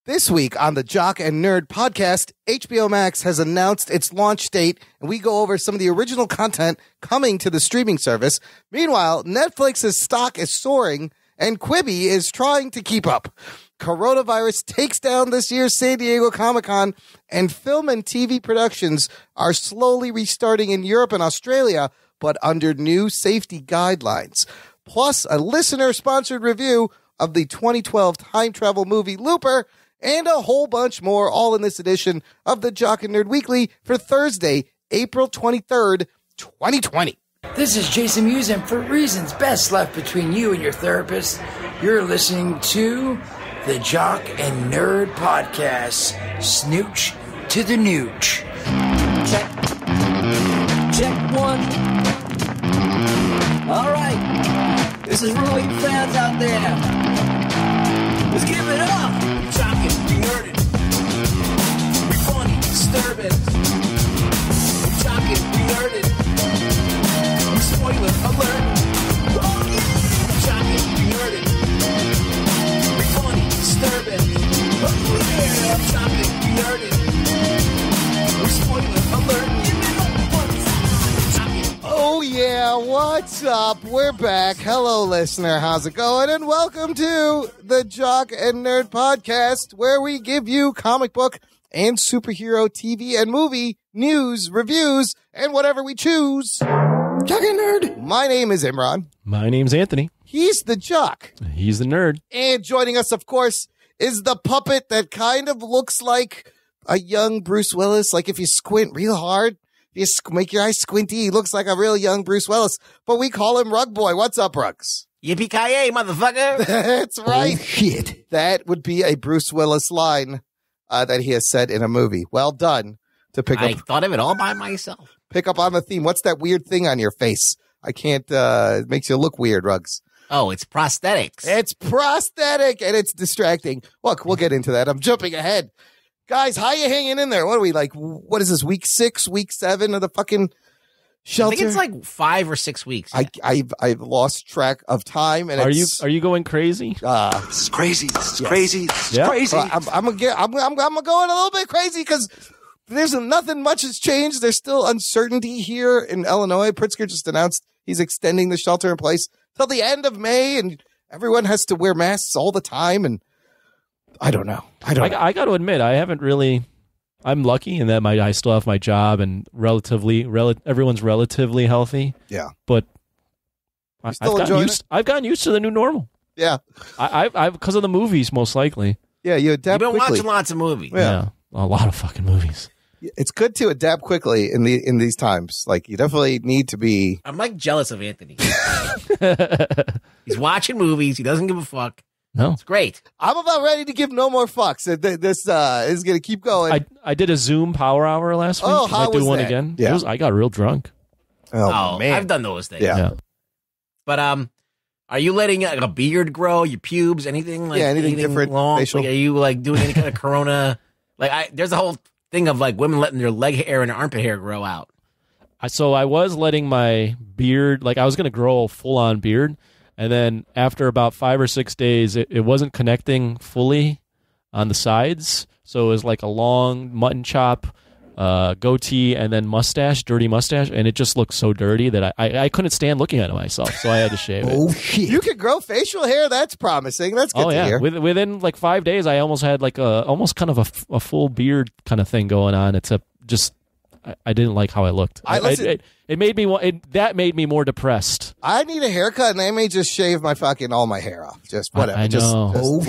This week on the Jock and Nerd podcast, HBOMax has announced its launch date, and we go over some of the original content coming to the streaming service. Meanwhile, Netflix's stock is soaring, and Quibi is trying to keep up. Coronavirus takes down this year's San Diego Comic-Con, and film and TV productions are slowly restarting in Europe and Australia, but under new safety guidelines. Plus, a listener-sponsored review of the 2012 time travel movie Looper, and a whole bunch more, all in this edition of the Jock and Nerd Weekly for Thursday, April 23rd, 2020. This is Jason Mewes, and for reasons best left between you and your therapist, you're listening to the Jock and Nerd Podcast. Snooch to the nooch. Check. Check one. All right. This is really fans out there. Let's give it up. Jockin', we nerdin'. We funny, disturbing. Jockin', we nerdin'. We spoiler alert. Oh yeah. Jockin', we nerdin'. We funny, disturbing. Oh yeah. Jockin', we nerdin'. We spoiler alert. Oh, yeah, what's up? We're back. Hello, listener. How's it going? And welcome to the Jock and Nerd Podcast, where we give you comic book and superhero TV and movie news, reviews, and whatever we choose. Jock and Nerd. My name is Imran. My name's Anthony. He's the Jock. He's the nerd. And joining us, of course, is the puppet that kind of looks like a young Bruce Willis. Like if you squint real hard, you make your eyes squinty, he looks like a real young Bruce Willis, but we call him Rug Boy. What's up, Rugs? Yippee-ki-yay, motherfucker. That's right. Oh, shit. That would be a Bruce Willis line that he has said in a movie. Well done to pick I up. thought of it all by myself. Pick up on the theme. What's that weird thing on your face? I can't, it makes you look weird, Rugs. Oh, it's prosthetics. It's prosthetic and it's distracting. Look, we'll get into that. I'm jumping ahead. Guys, how you hanging in there? What are we like? What is this, week 6, week 7 of the fucking shelter? I think it's like 5 or 6 weeks. Yeah. I've lost track of time. And are you going crazy? This is crazy. This is crazy. This is crazy. I'm going a little bit crazy because there's nothing much has changed. There's still uncertainty here in Illinois. Pritzker just announced he's extending the shelter in place till the end of May, and everyone has to wear masks all the time. And I don't know. I got to admit, I'm lucky in that I still have my job and everyone's relatively healthy. Yeah. But I've gotten used to the new normal. Yeah. I because of the movies, most likely. Yeah, you adapt You've been quickly. watching lots of movies. Yeah. A lot of fucking movies. It's good to adapt quickly in these times. Like, you definitely need to be. I'm like jealous of Anthony. He's watching movies. He doesn't give a fuck. No. It's great. I'm about ready to give no more fucks. This is going to keep going. I did a Zoom power hour last week. Oh, how I do was one that? again. Yeah. I got real drunk. Oh, man. I've done those things. Yeah. But are you letting like a beard grow, your pubes, anything like anything different, long? facial? Like, are you like doing any kind of corona? Like there's a whole thing of like women letting their leg hair and their armpit hair grow out. So I was letting my beard, like I was going to grow a full-on beard, and then after about 5 or 6 days, it wasn't connecting fully on the sides, so it was like a long mutton chop, goatee, and then mustache, dirty mustache, and it just looked so dirty that I couldn't stand looking at it myself, so I had to shave it. Oh, shit. You could grow facial hair? That's promising. That's good to hear. Within like 5 days, I almost had like almost kind of a full beard kind of thing going on, except just I didn't like how I looked. It made me more depressed. I need a haircut, and I may just shave all my hair off. Just whatever. I know.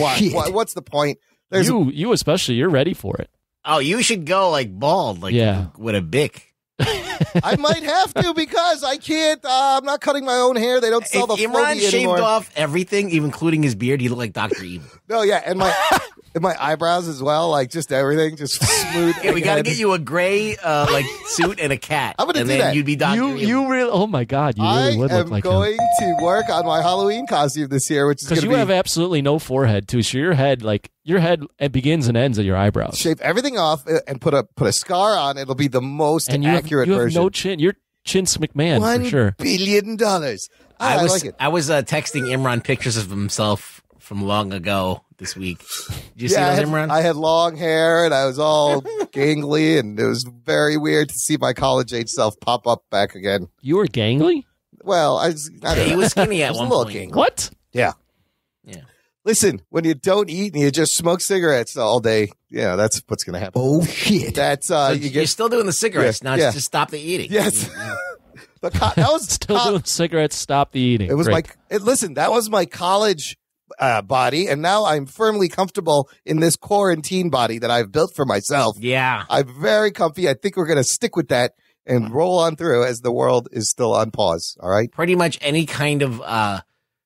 What's the point? You especially, you're ready for it. Oh, you should go like bald, like with a bic. I might have to because I can't. I'm not cutting my own hair. They don't sell the Imran floaty shaved anymore. off everything, including his beard. He looked like Dr. Evil. No, yeah, and my eyebrows as well, like just everything, just smooth. Yeah, we got to get you a gray like suit and a cat. I'm gonna and do then that. You'd be Dr. Evil. You really? Oh my God! You really would look like him. I am going to work on my Halloween costume this year, which is because you have absolutely no forehead too. So your head it begins and ends at your eyebrows. Shave everything off and put a scar on. It'll be the most accurate version. version. You have no chin. You're Chince McMahon for sure. $1 billion. I like it. was texting Imran pictures of himself from long ago this week. Did you see those, Imran? I had long hair and I was all gangly, and it was very weird to see my college age self pop up back again. You were gangly? Well, I don't He know. was skinny at I was one a little point. gangly. What? Yeah. Yeah. Listen, when you don't eat and you just smoke cigarettes all day, that's what's going to happen. Oh, shit. That's So you you're get. still doing the cigarettes, Yeah, now yeah. just stop the eating. Yes. But that was Still doing cigarettes, stop the eating. It was Great. listen, that was my college body, and now I'm firmly comfortable in this quarantine body that I've built for myself. Yeah. I'm very comfy. I think we're going to stick with that and roll on through as the world is still on pause. All right. Pretty much any kind of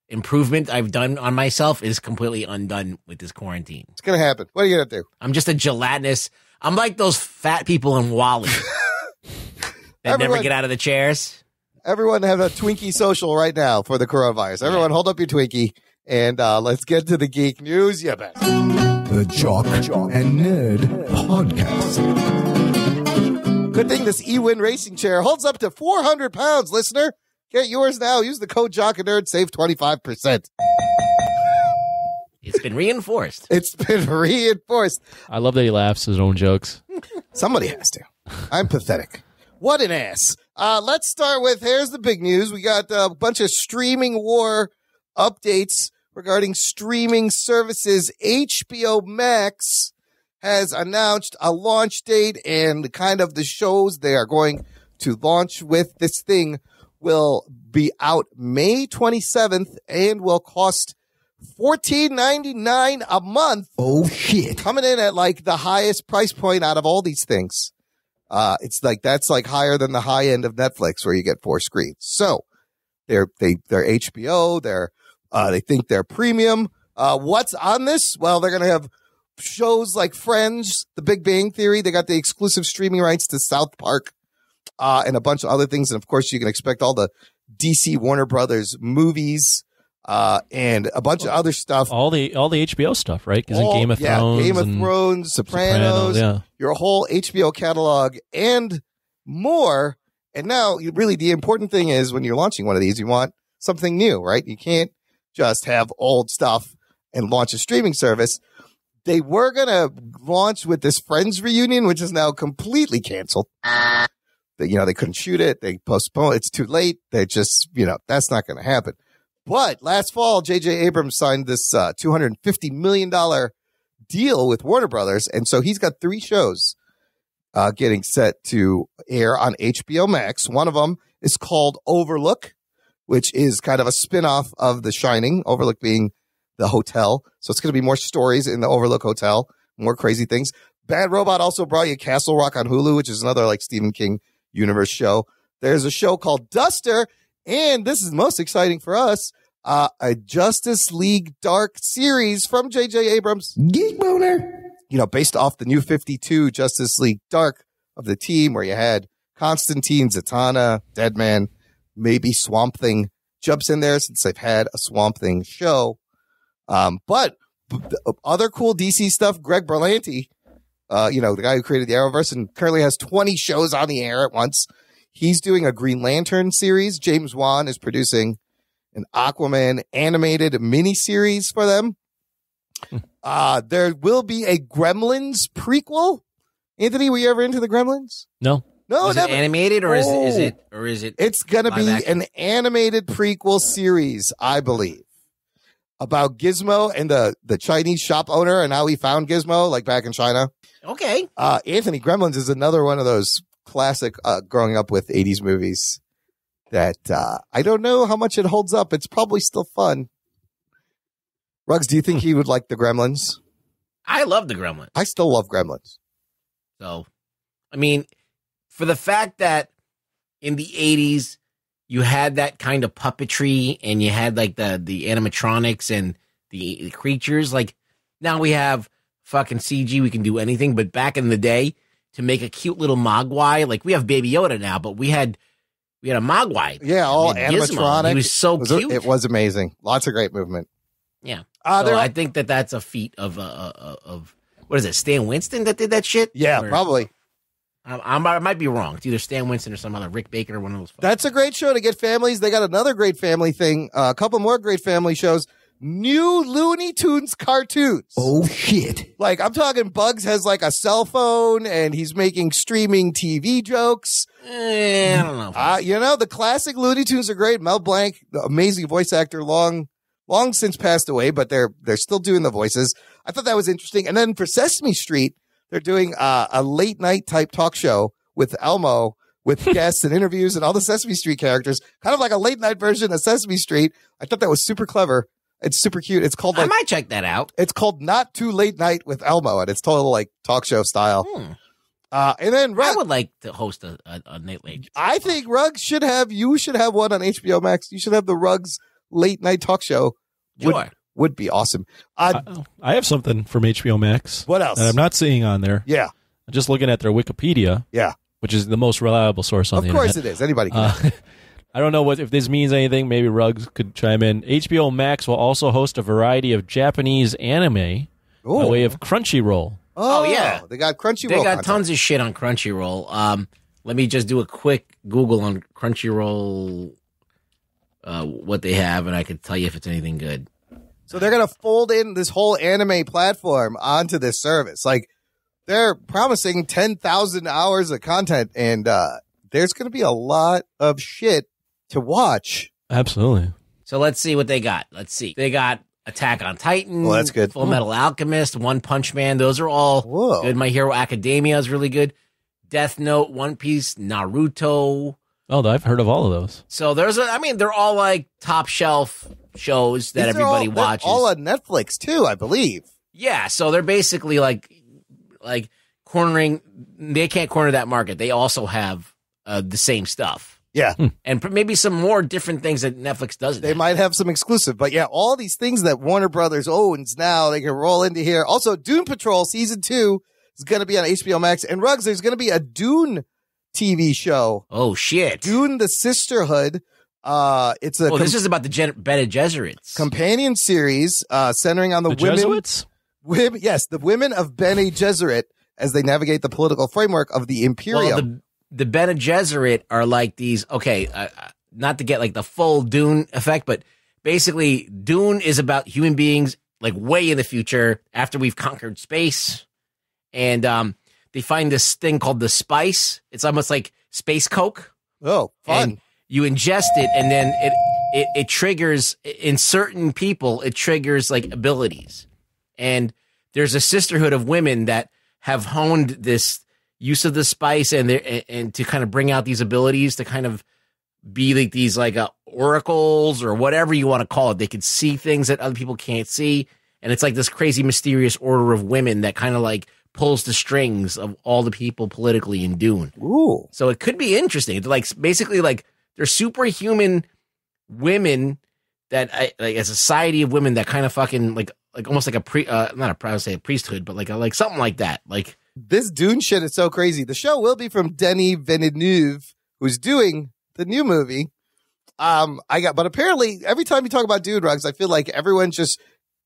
improvement I've done on myself is completely undone with this quarantine. It's going to happen. What are you going to do? I'm just a gelatinous. I'm like those fat people in Wall-E that never get out of the chairs. Everyone have a Twinkie social right now for the coronavirus. Everyone hold up your Twinkie and let's get to the geek news. Yeah, bet. The Jock and Nerd Podcast. Good thing this eWin racing chair holds up to 400 pounds, listener. Get yours now. Use the code Jock and Nerd. Save 25%. It's been reinforced. It's been reinforced. I love that he laughs at his own jokes. Somebody has to. I'm pathetic. What an ass. Let's start with, here's the big news. We got a bunch of streaming war updates regarding streaming services. HBOMax has announced a launch date, and kind of the shows they are going to launch with this thing will be out May 27th and will cost $14.99 a month. Oh, shit. Coming in at like the highest price point out of all these things. It's like, that's like higher than the high end of Netflix where you get 4 screens. So they're HBO, they think they're premium. What's on this? Well, they're going to have shows like Friends, The Big Bang Theory. They got the exclusive streaming rights to South Park, and a bunch of other things. And of course you can expect all the DC Warner Brothers movies, and a bunch of other stuff. All the HBO stuff, right? Because in Game of Thrones, Game of Thrones, Sopranos, yeah. Your whole HBO catalog and more. And now, really, the important thing is when you're launching one of these, you want something new, right? You can't just have old stuff and launch a streaming service. They were going to launch with this Friends reunion, which is now completely canceled. They couldn't shoot it. They postponed. It's too late. They just, that's not going to happen. But last fall, J.J. Abrams signed this $250 million deal with Warner Brothers. And so he's got 3 shows getting set to air on HBO Max. One of them is called Overlook, which is kind of a spinoff of The Shining, Overlook being the hotel. So it's going to be more stories in the Overlook Hotel, more crazy things. Bad Robot also brought you Castle Rock on Hulu, which is another like Stephen King universe show. There's a show called Duster. And this is most exciting for us, a Justice League Dark series from J.J. Abrams. Geek Boner. Based off the New 52 Justice League Dark of the team, where you had Constantine, Zatanna, Deadman, maybe Swamp Thing jumps in there since they've had a Swamp Thing show. But other cool DC stuff, Greg Berlanti, the guy who created the Arrowverse and currently has 20 shows on the air at once. He's doing a Green Lantern series. James Wan is producing an Aquaman animated miniseries for them. There will be a Gremlins prequel. Anthony, were you ever into the Gremlins? No. No, Is it never. animated or is it? It's going to live be action? an animated prequel series, I believe, about Gizmo and the Chinese shop owner and how he found Gizmo, like back in China. Okay. Anthony, Gremlins is another one of those classic growing up with 80s movies that I don't know how much it holds up. It's probably still fun. Ruggs, do you think he would like the Gremlins? I love the Gremlins. I still love Gremlins. So, I mean, for the fact that in the 80s, you had that kind of puppetry and you had like the animatronics and the creatures. Like now we have fucking CG. We can do anything. But back in the day, to make a cute little Mogwai, like we have Baby Yoda now, but we had a Mogwai. Yeah, all We had Gizmo. animatronic. He was so cute. It was amazing. Lots of great movement. Yeah. There- I think that's a feat of what is it? Stan Winston that did that shit? Yeah, Or- probably. I might be wrong. It's either Stan Winston or some other Rick Baker or one of those. That's a great show to get families. They got another great family thing. A couple more great family shows. new Looney Tunes cartoons. Oh, shit. Like, I'm talking Bugs has like a cell phone and he's making streaming TV jokes. I don't know. You know, the classic Looney Tunes are great. Mel Blanc, the amazing voice actor, long since passed away, but they're still doing the voices. I thought that was interesting. And then for Sesame Street, they're doing a late night type talk show with Elmo, with guests and interviews and all the Sesame Street characters, kind of like a late night version of Sesame Street. I thought that was super clever. It's super cute. It's called I might check that out. It's called Not Too Late Night with Elmo, and it's total like talk show style. And then I would like to host a late. I think Ruggs should have one on HBO Max. You should have the Ruggs late night talk show. Sure. Would be awesome. I have something from HBO Max. What else? That I'm not seeing on there. Yeah. I'm just looking at their Wikipedia. Yeah. Which is the most reliable source on the internet. Of course it is. Anybody can. I don't know if this means anything. Maybe Ruggs could chime in. HBO Max will also host a variety of Japanese anime by way of Crunchyroll. Oh, yeah. They got Crunchyroll. They got content. tons of shit on Crunchyroll. Let me just do a quick Google on Crunchyroll, what they have, and I can tell you if it's anything good. So they're going to fold in this whole anime platform onto this service. Like, they're promising 10,000 hours of content, and there's going to be a lot of shit to watch. Absolutely. So let's see what they got. Let's see. They got Attack on Titan. Well, that's good. Full Metal Alchemist, One Punch Man. Those are all good. My Hero Academia is really good. Death Note, One Piece, Naruto. Oh, I've heard of all of those. So they're all like top shelf shows that everybody watches. All on Netflix too, I believe. Yeah, so they're basically like cornering. They can't corner that market. They also have the same stuff. Yeah. And maybe some more different things that Netflix doesn't. They might have some exclusive, but yeah, all these things that Warner Brothers owns now, they can roll into here. Also, Dune Patrol Season 2 is going to be on HBO Max. And Ruggs, there's going to be a Dune TV show. Oh, shit. Dune the Sisterhood. It's a this is about the Bene Gesserits. companion series centering on the women. Jesuits? Yes, the women of Bene Gesserit as they navigate the political framework of the Imperium. Well, the Bene Gesserit are like these, not to get like the full Dune effect, but basically Dune is about human beings like way in the future after we've conquered space. And they find this thing called the spice. It's almost like space Coke. Oh, fun. And you ingest it and then it triggers, in certain people, it triggers like abilities. And there's a sisterhood of women that have honed this use of the spice and to kind of bring out these abilities to kind of be like these like oracles or whatever you want to call it. They could see things that other people can't see. And it's like this crazy mysterious order of women that kind of like pulls the strings of all the people politically in Dune. Ooh. So it could be interesting. It's like basically like they're superhuman women that like a society of women that kind of fucking like almost like a priesthood, but like something like that. Like, this Dune shit is so crazy. The show will be from Denis Villeneuve, who's doing the new movie. But apparently every time you talk about Dune, Ruggs, I feel like everyone just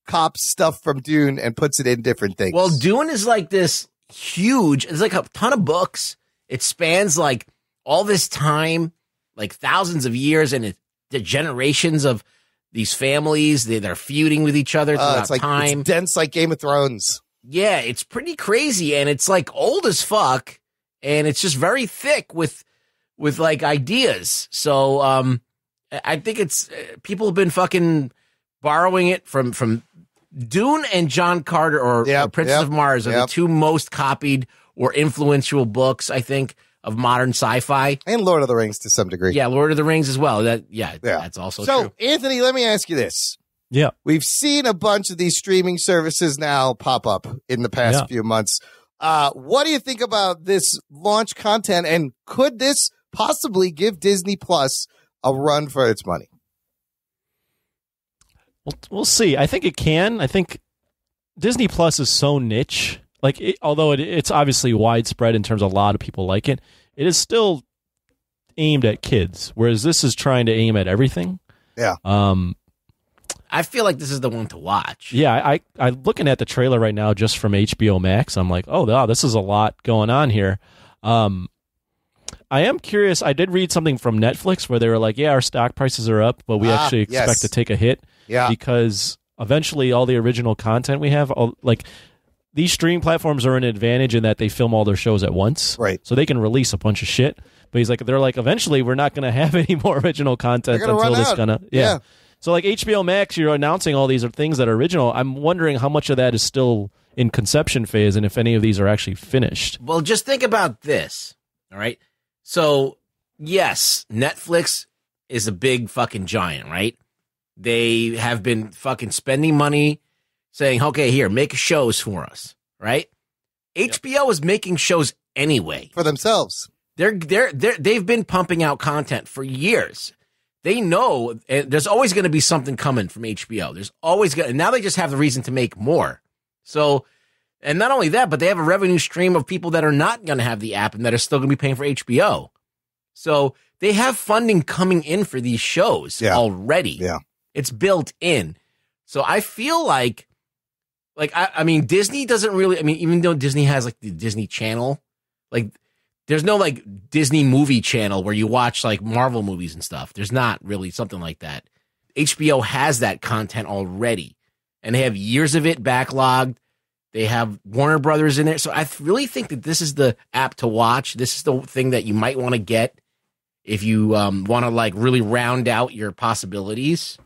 cops stuff from Dune and puts it in different things. Well, Dune is like this huge, it's like a ton of books. It spans like all this time, like thousands of years, and the generations of these families, they're feuding with each other throughout it's like, time. It's dense like Game of Thrones. Yeah, it's pretty crazy, and it's like old as fuck, and it's just very thick with like ideas. So I think it's people have been fucking borrowing it from Dune and John Carter or Princess of Mars are the two most copied or influential books, I think, of modern sci-fi. And Lord of the Rings to some degree. Yeah, Lord of the Rings as well. That's also true. So, Anthony, let me ask you this. Yeah. We've seen a bunch of these streaming services now pop up in the past few months. What do you think about this launch content, and could this possibly give Disney Plus a run for its money? We'll see. I think it can. I think Disney Plus is so niche. Like, although it's obviously widespread in terms of a lot of people like it, it is still aimed at kids, whereas this is trying to aim at everything. Yeah. I feel like this is the one to watch. Yeah, I'm looking at the trailer right now just from HBO Max. I'm like, oh, wow, this is a lot going on here. I am curious. I did read something from Netflix where they were like, yeah, our stock prices are up, but we actually expect to take a hit because eventually all the original content we have, like these streaming platforms are an advantage in that they film all their shows at once. Right. So they can release a bunch of shit. But they're like, eventually we're not going to have any more original content until this yeah. So like HBO Max, you're announcing all these things that are original. I'm wondering how much of that is still in conception phase and if any of these are actually finished. Well, just think about this. All right. So, yes, Netflix is a big fucking giant, right? They have been fucking spending money saying, okay, here, make shows for us, right? Yep. HBO is making shows anyway. For themselves. They've been pumping out content for years. They know there's always going to be something coming from HBO. There's always going to, now they just have the reason to make more. So, and not only that, but they have a revenue stream of people that are not going to have the app and that are still going to be paying for HBO. So they have funding coming in for these shows already. Yeah. It's built in. So I feel like I mean, Disney doesn't really, I mean, even though Disney has like the Disney Channel, like there's no like Disney movie channel where you watch like Marvel movies and stuff. There's not really something like that. HBO has that content already and they have years of it backlogged. They have Warner Brothers in there. So I really think that this is the app to watch. This is the thing that you might want to get if you want to like really round out your possibilities.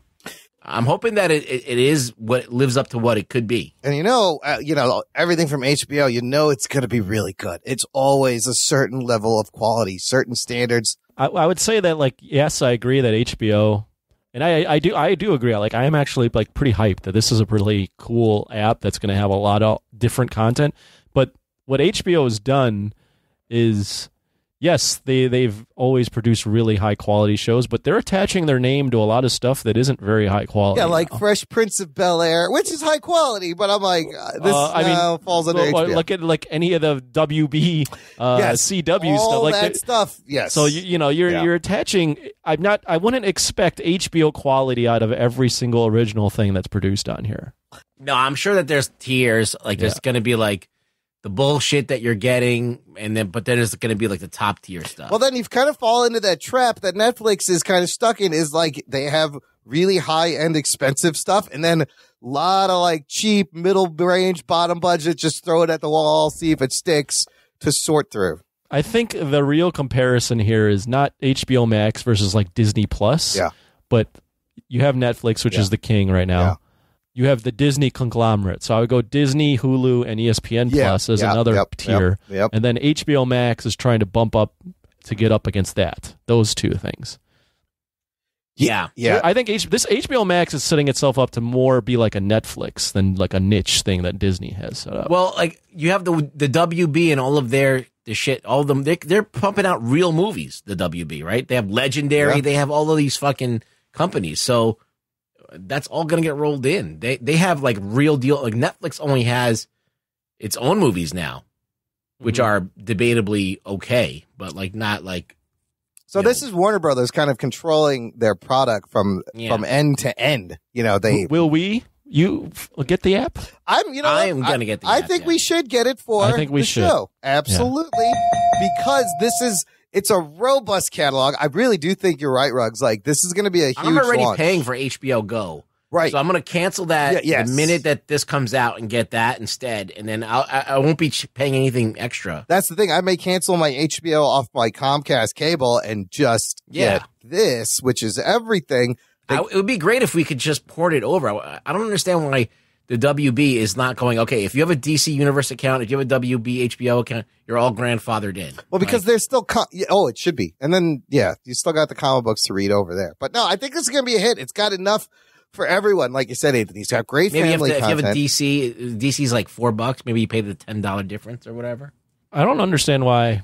I'm hoping that it is what lives up to what it could be. And everything from HBO, it's going to be really good. It's always a certain level of quality, certain standards. I would say that, like, yes, I agree that HBO, and I do agree. Like, I am actually like pretty hyped that this is a really cool app that's going to have a lot of different content. But what HBO has done is, yes, they've always produced really high quality shows, but they're attaching their name to a lot of stuff that isn't very high quality. Yeah, like Fresh Prince of Bel-Air, which is high quality, but I'm like, this falls under HBO. Look at like any of the WB, CW all stuff, like that stuff. Yes. So you're attaching. I wouldn't expect HBO quality out of every single original thing that's produced on here. No, I'm sure that there's tiers. Like there's going to be like the bullshit that you're getting, but then there's going to be like the top tier stuff. Well, then you've kind of fallen into that trap that Netflix is kind of stuck in, is like they have really high end expensive stuff and then a lot of like cheap middle range bottom budget, just throw it at the wall, see if it sticks to sort through. I think the real comparison here is not HBO Max versus like Disney Plus, but you have Netflix, which is the king right now. Yeah. You have the Disney conglomerate. So I would go Disney, Hulu, and ESPN Plus as another tier. Yep. And then HBO Max is trying to bump up to get up against that. Those two things. Yeah. I think this HBO Max is setting itself up to more be like a Netflix than like a niche thing that Disney has set up. Well, like you have the WB and all of the shit, all of them, they're pumping out real movies, the WB, right? They have Legendary, they have all of these fucking companies. So that's all going to get rolled in. They have like real deal. Like Netflix only has its own movies now, which are debatably okay, but like not like. So this is Warner Brothers kind of controlling their product from end to end. Will we? You get the app? I'm going to get the app. I think we should get it for the show. Absolutely. Because it's a robust catalog. I really do think you're right, Ruggs. Like, this is going to be a huge I'm already launch. paying for HBO Go. Right. So I'm going to cancel that the minute that this comes out and get that instead. And then I won't be paying anything extra. That's the thing. I may cancel my HBO off my Comcast cable and just get this, which is everything. It would be great if we could just port it over. I don't understand why the WB is not going, okay, if you have a DC Universe account, if you have a WB HBO account, you're all grandfathered in. Well, because there's still, it should be. And then, you still got the comic books to read over there. But no, I think this is going to be a hit. It's got enough for everyone. Like you said, Anthony, it's got great family content. If you have a DC's like $4, maybe you pay the $10 difference or whatever. I don't understand why.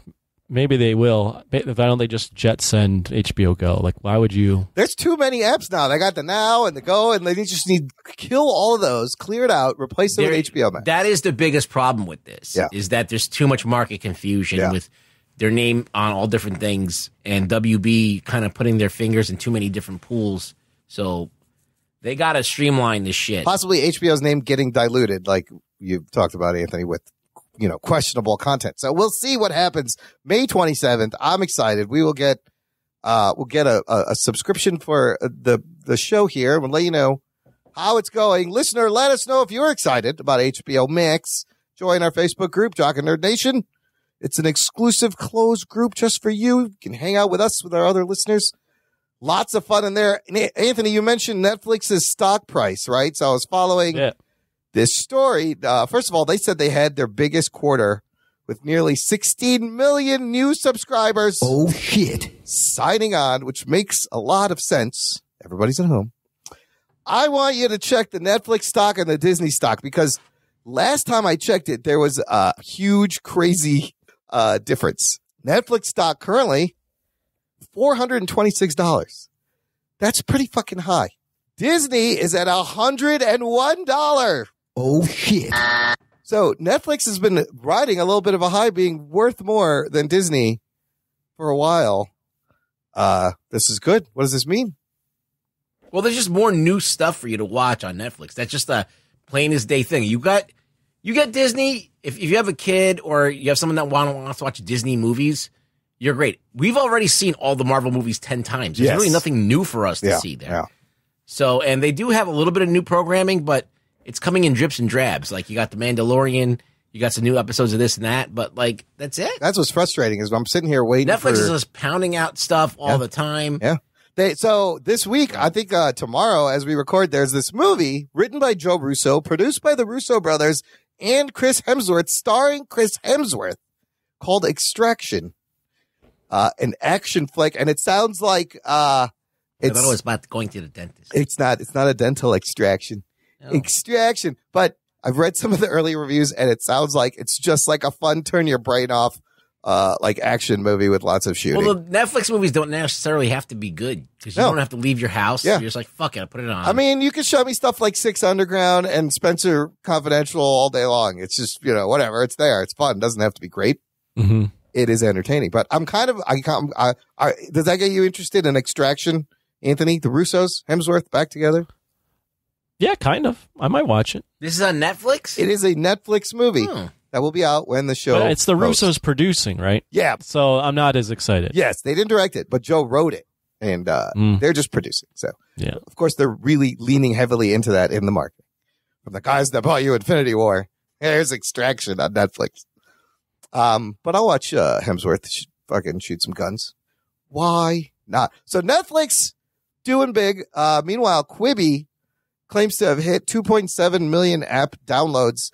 Maybe they will. Why don't they just jet send HBO Go? Like, why would you? There's too many apps now. They got the Now and the Go, and they just need to kill all of those, clear it out, replace them with HBO Max. That is the biggest problem with this, is that there's too much market confusion with their name on all different things, and WB kind of putting their fingers in too many different pools. So they got to streamline this shit. Possibly HBO's name getting diluted, like you talked about, Anthony, with questionable content. So we'll see what happens May 27th. I'm excited. We will get a subscription for the show here. We'll let you know how it's going. Listener, let us know if you're excited about HBO Max. Join our Facebook group, Jock and Nerd Nation. It's an exclusive closed group just for you. You can hang out with us, with our other listeners. Lots of fun in there. Anthony, you mentioned Netflix's stock price, right? So I was following this story. First of all, they said they had their biggest quarter with nearly 16 million new subscribers. Oh, shit. Signing on, which makes a lot of sense. Everybody's at home. I want you to check the Netflix stock and the Disney stock because last time I checked it, there was a huge, crazy difference. Netflix stock currently $426. That's pretty fucking high. Disney is at $101. Oh, shit. So Netflix has been riding a little bit of a high, being worth more than Disney for a while. This is good. What does this mean? Well, there's just more new stuff for you to watch on Netflix. That's just a plain as day thing. You got Disney. If you have a kid or you have someone that wants to watch Disney movies, you're great. We've already seen all the Marvel movies 10 times. There's really nothing new for us to see there. Yeah. So, and they do have a little bit of new programming, but it's coming in drips and drabs. Like you got The Mandalorian, you got some new episodes of this and that, but like that's it. That's what's frustrating is I'm sitting here waiting. Netflix is just pounding out stuff all the time. Yeah. So this week, I think tomorrow as we record, there's this movie written by Joe Russo, produced by the Russo brothers and Chris Hemsworth, starring Chris Hemsworth, called Extraction, an action flick. And it sounds like I thought it was about going to the dentist. It's not a dental extraction. No. Extraction. But I've read some of the early reviews and it sounds like it's just like a fun turn your brain off like action movie with lots of shooting. Well, the Netflix movies don't necessarily have to be good because you don't have to leave your house. Yeah. You're just like, fuck it, I'll put it on. I mean, you can show me stuff like Six Underground and Spencer Confidential all day long. It's just, whatever. It's there. It's fun. It doesn't have to be great. Mm-hmm. It is entertaining. But I'm kind of, does that get you interested in Extraction, Anthony? The Russos, Hemsworth back together? Yeah, kind of. I might watch it. This is on Netflix? It is a Netflix movie. That will be out when the show. But it's the Russos producing, right? Yeah. So I'm not as excited. Yes, they didn't direct it, but Joe wrote it, and they're just producing. So, yeah, of course, they're really leaning heavily into that in the market. From the guys that bought you Infinity War, here's Extraction on Netflix. But I'll watch Hemsworth fucking shoot some guns. Why not? So Netflix doing big. Meanwhile, Quibi claims to have hit 2.7 million app downloads.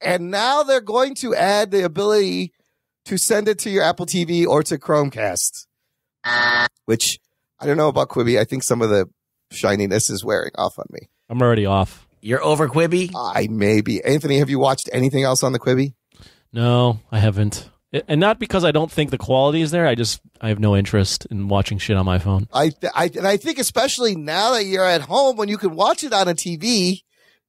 And now they're going to add the ability to send it to your Apple TV or to Chromecast, which I don't know about Quibi. I think some of the shininess is wearing off on me. I'm already off. You're over Quibi? I may be. Anthony, have you watched anything else on the Quibi? No, I haven't. And not because I don't think the quality is there. I have no interest in watching shit on my phone. I think especially now that you're at home when you can watch it on a TV,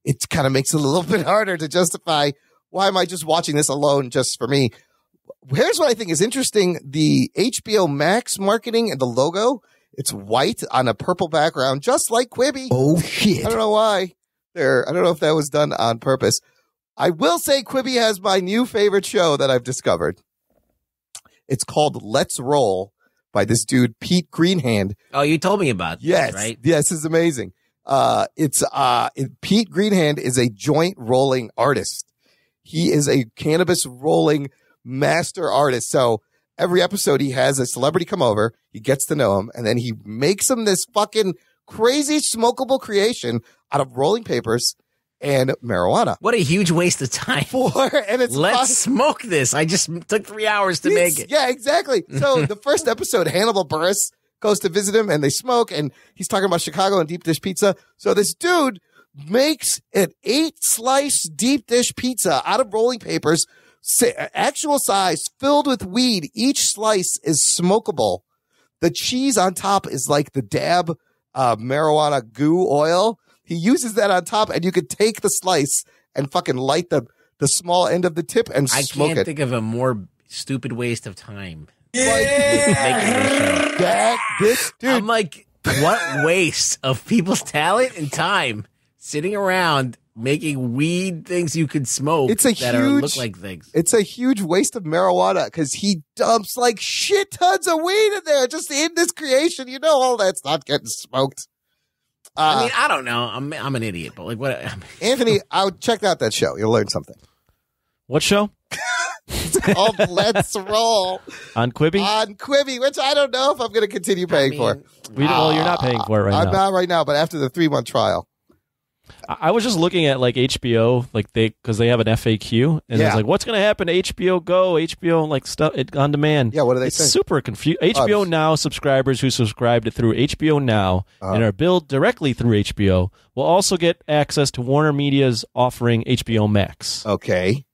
it kind of makes it a little bit harder to justify why am I just watching this alone just for me. Here's what I think is interesting. The HBOMax marketing and the logo, it's white on a purple background, just like Quibi. Oh, shit. I don't know why. I don't know if that was done on purpose. I will say Quibi has my new favorite show that I've discovered. It's called Let's Roll by this dude, Pete Greenhand. Oh, you told me about this, yes, right? Yes, it's amazing. Pete Greenhand is a joint rolling artist. He is a cannabis rolling master artist. So every episode he has a celebrity come over, he gets to know him, and then he makes him this fucking crazy smokable creation out of rolling papers and marijuana. What a huge waste of time. Let's smoke this. I just took 3 hours to make it. Yeah, exactly. So the first episode, Hannibal Buress goes to visit him and they smoke, and he's talking about Chicago and deep dish pizza. So this dude makes an 8-slice deep dish pizza out of rolling papers, actual size, filled with weed. Each slice is smokable. The cheese on top is like the dab marijuana goo oil. He uses that on top, and you could take the slice and fucking light the small end of the tip and smoke it. I can't think of a more stupid waste of time. Yeah! This dude. I'm like, what waste of people's talent and time sitting around making weed things you could smoke look like things. It's a huge waste of marijuana because he dumps like shit tons of weed in there just in this creation. You know all that's not getting smoked. I mean, I don't know. I'm an idiot, but like what? Anthony, I would check out that show. You'll learn something. What show? It's called Let's Roll On Quibi? on Quibi, which I don't know if I'm going to continue paying for. Well, you're not paying for it right I'm now. not right now, but after the 3-month trial. I was just looking at like HBO, like because they have an FAQ, and Yeah. it's like, what's going to happen to HBO Go, HBO like stuff on demand? Yeah, what do they it's say? super confused. HBO Now subscribers who subscribed through HBO Now and are billed directly through HBO will also get access to Warner Media's offering HBOMax. Okay.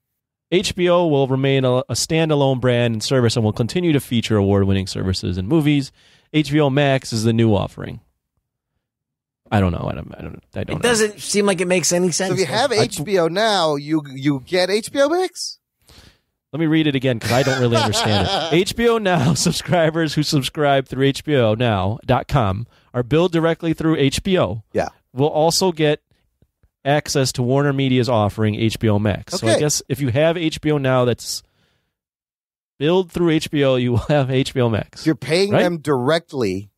HBO will remain a standalone brand and service and will continue to feature award-winning services and movies. HBO Max is the new offering. I don't know. I don't It know. doesn't seem like it makes any sense. So if you have HBO now, you get HBO Max? Let me read it again because I don't really understand it. HBO Now subscribers who subscribe through HBONow.com are billed directly through HBO. Yeah. Will also get access to Warner Media's offering HBO Max. So I Okay. guess if you have HBO Now that's billed through HBO, you will have HBO Max. You're paying Right? them directly.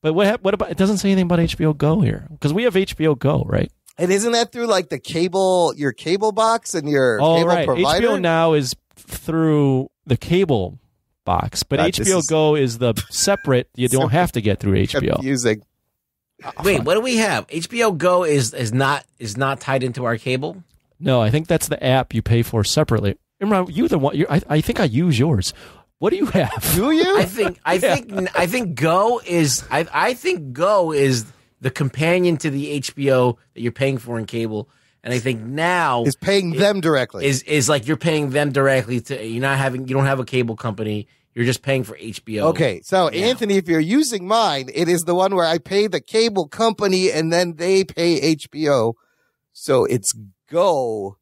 But what about? It doesn't say anything about HBO Go here because we have HBO Go, right? And isn't that through like your cable box and your cable right. provider? HBO Now is through the cable box, but God, this HBO is Go is the separate. You don't have to get through HBO. Confusing. Wait, what do we have? HBO Go is not tied into our cable. No, I think that's the app you pay for separately. Imran, you the one. I think I use yours. What do you have? Do you? I think Go is I think Go is the companion to the HBO that you're paying for in cable, and I think Now Is paying them directly. is like you're paying them directly to you don't have a cable company. You're just paying for HBO. Okay, so Yeah. Anthony, if you're using mine, it is the one where I pay the cable company and then they pay HBO. So it's Go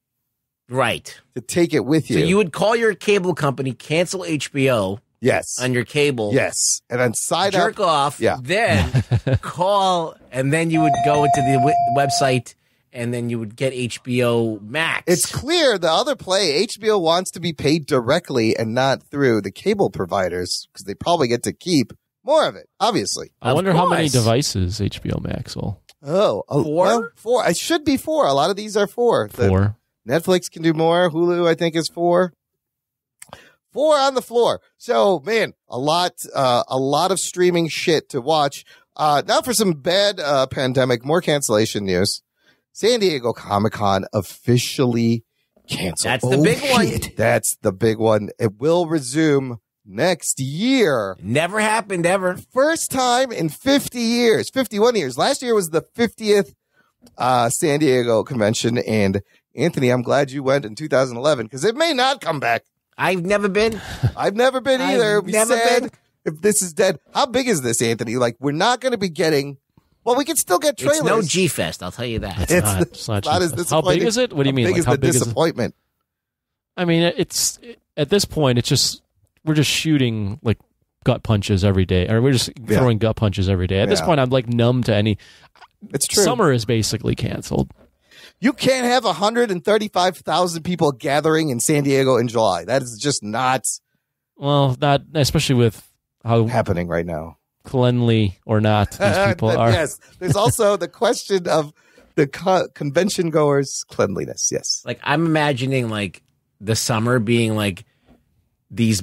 Right. to take it with So you. you would call your cable company, cancel HBO Yes. on your cable. Yes. And then sign Jerk up. off. Yeah. Then call, and then you would go into the website, and then you would get HBO Max. It's clear the other play, HBO wants to be paid directly and not through the cable providers because they probably get to keep more of it, obviously. I wonder how many course. devices HBO Max will. Oh, 4? Well, 4. It should be 4. A lot of these are 4. For Netflix can do more. Hulu, I think, is 4. 4 on the floor. So, man, a lot of streaming shit to watch. Now for some bad pandemic, more cancellation news. San Diego Comic-Con officially canceled. That's the big one. That's the big one. It will resume next year. Never happened ever. First time in 51 years. Last year was the 50th San Diego convention. And Anthony, I'm glad you went in 2011 because it may not come back. I've never been. I've never been either. I've We never said been. if this is dead. How big is this, Anthony? Like, we're not going to be getting. Well, we can still get trailers. It's no G Fest, I'll tell you that. It's not not as cheap. How big disappointing. is it? What do you mean? How big Like, is how the big is it? disappointment? I mean, it's at this point, it's just we're just shooting like gut punches every day, or we're just throwing gut punches every day. At this Yeah. point, I'm like numb to any. It's true. Summer is basically canceled. You can't have 135,000 people gathering in San Diego in July. That is just not Well, not especially with how happening right now. cleanly or not these people are. Yes. There's also the question of the convention goers' cleanliness. Yes. Like, I'm imagining, like, the summer being, like, these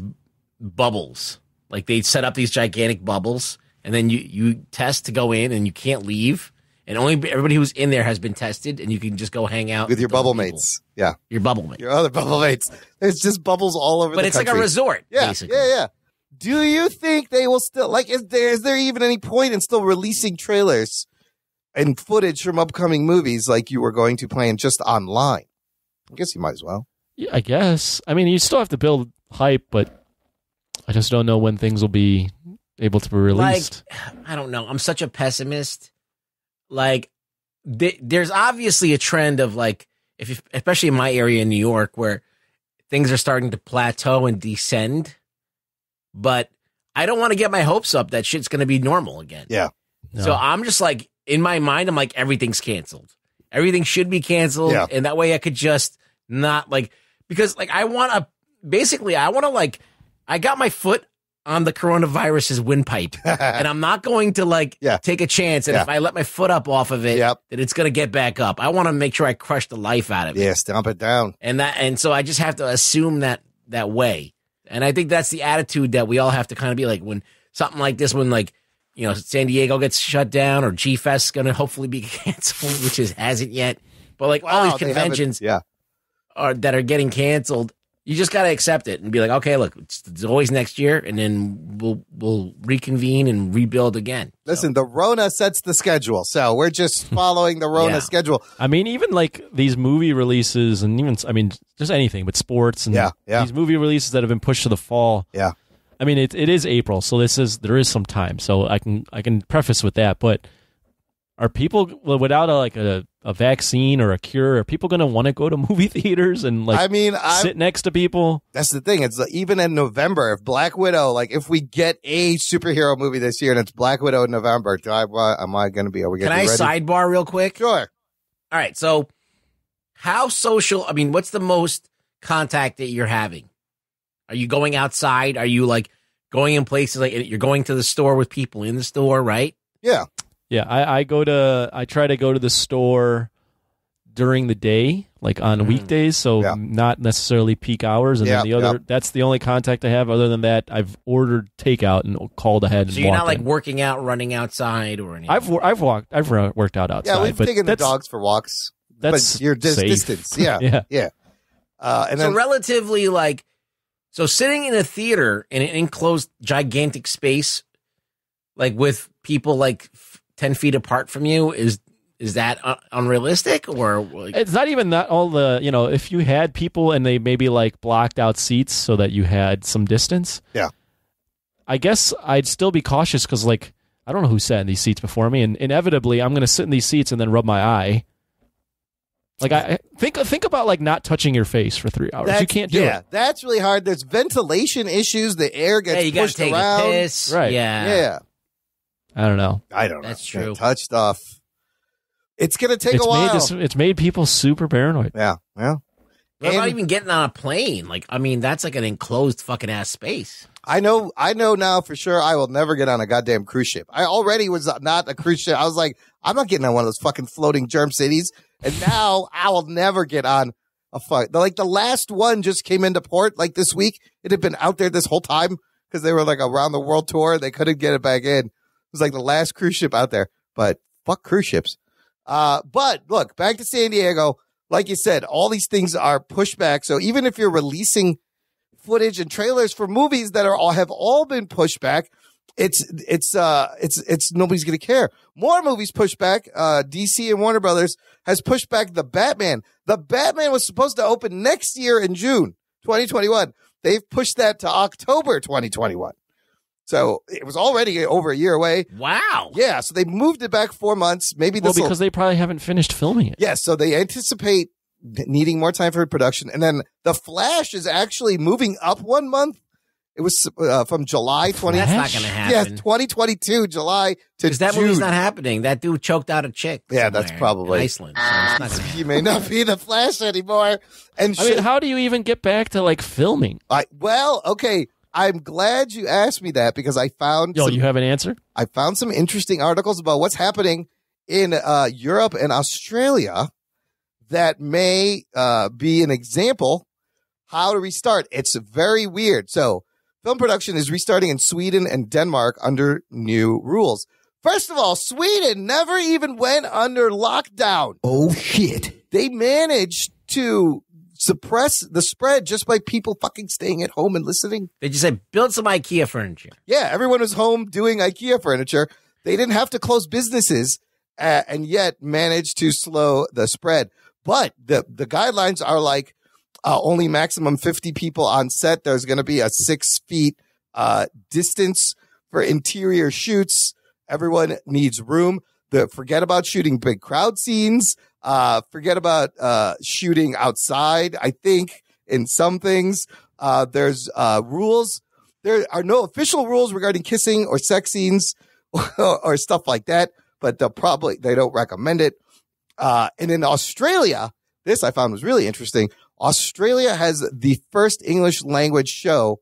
bubbles. Like, they'd set up these gigantic bubbles, and then you test to go in, and you can't leave. And only everybody who's in there has been tested, and you can just go hang out With your those bubble people. mates. Yeah. Your bubble mates. Your other bubble mates. There's just bubbles all over But the it's country. like a resort, Yeah. basically. Yeah. Do you think they will still, like, is there even any point in still releasing trailers and footage from upcoming movies like you were going to plan just online? I guess you might as well. Yeah, I guess. I mean, you still have to build hype, but I just don't know when things will be able to be released. Like, I don't know. I'm such a pessimist. Like, there's obviously a trend of, like, especially in my area in New York, where things are starting to plateau and descend. But I don't want to get my hopes up that shit's going to be normal again. Yeah. No. So I'm just like, in my mind, I'm like, everything's canceled. Everything should be canceled. Yeah. And that way I could just not, like, because, like, I want to, like, I got my foot on the coronavirus's windpipe, and I'm not going to take a chance. And if I let my foot up off of it, that it's going to get back up. I want to make sure I crush the life out of it. Yeah, stomp it down. And so I just have to assume that way. And I think that's the attitude that we all have to kind of be like when something like this, when San Diego gets shut down or G-Fest's going to hopefully be canceled, which hasn't yet. But all these conventions that are getting canceled. You just got to accept it and be like, okay, look, it's always next year, and then we'll reconvene and rebuild again. Listen, the Rona sets the schedule, so we're just following the Rona schedule. I mean, even these movie releases, and even just anything, but sports and these movie releases that have been pushed to the fall. Yeah, I mean, it is April, so there is some time. So I can preface with that, but are people without a vaccine or a cure? Are people going to want to go to movie theaters and sit next to people? That's the thing. It's even in November, if Black Widow, if we get a superhero movie this year and it's Black Widow in November, am I going to be? Are we going to be ready? Can I sidebar real quick? Sure. All right. So, how social? I mean, what's the most contact that you're having? Are you going outside? Are you going in places you're going to the store with people in the store, right? Yeah. Yeah, I try to go to the store during the day, on weekdays, so not necessarily peak hours. And then that's the only contact I have. Other than that, I've ordered takeout and called ahead. So you're not working out, running outside, or anything. I've worked out outside. Yeah, we've taken the dogs for walks. That's your distance. Yeah, yeah. And then relatively so sitting in a theater in an enclosed gigantic space, with people 10 feet apart from you, is that unrealistic? Or it's not even that all the, if you had people and they maybe blocked out seats so that you had some distance. Yeah. I guess I'd still be cautious because I don't know who sat in these seats before me, and inevitably I'm going to sit in these seats and then rub my eye. I think about not touching your face for 3 hours. You can't do it. Yeah, that's really hard. There's ventilation issues. The air gets you pushed take around. A piss. Right. Yeah. I don't know. That's true. Can't touch stuff. It's going to take a while. It's made people super paranoid. Yeah. What about even getting on a plane? That's an enclosed fucking ass space. I know now for sure I will never get on a goddamn cruise ship. I already was not a cruise ship. I was like, I'm not getting on one of those fucking floating germ cities. And now I will never get on a the last one just came into port this week. It had been out there this whole time because they were around the world tour. They couldn't get it back in. It was the last cruise ship out there, but fuck cruise ships. But look, back to San Diego. Like you said, all these things are pushed back. So even if you're releasing footage and trailers for movies that have all been pushed back, it's nobody's going to care. More movies pushed back. DC and Warner Brothers has pushed back The Batman. The Batman was supposed to open next year in June 2021. They've pushed that to October 2021. So it was already over a year away. Wow. Yeah. So they moved it back 4 months. Maybe because they probably haven't finished filming it. Yeah. So they anticipate needing more time for production. And then The Flash is actually moving up 1 month. It was from July 20. That's not going to happen. Yeah, 2022, July to June. That movie's not happening. That dude choked out a chick. Yeah, that's probably in Iceland. So it's not gonna he may not be The Flash anymore. And how do you even get back to filming? Okay. I'm glad you asked me that because I found. You have an answer? I found some interesting articles about what's happening in Europe and Australia that may be an example how to restart. It's very weird. So film production is restarting in Sweden and Denmark under new rules. First of all, Sweden never even went under lockdown. Oh, shit. They managed to suppress the spread just by people fucking staying at home and listening. They just said, build some IKEA furniture. Yeah, everyone was home doing IKEA furniture. They didn't have to close businesses and yet managed to slow the spread. But the guidelines are only maximum 50 people on set. There's going to be a 6 feet distance for interior shoots. Everyone needs room. Forget about shooting big crowd scenes. Forget about shooting outside. I think in some things there's rules. There are no official rules regarding kissing or sex scenes or stuff like that. But they don't recommend it. And in Australia, this I found was really interesting. Australia has the first English language show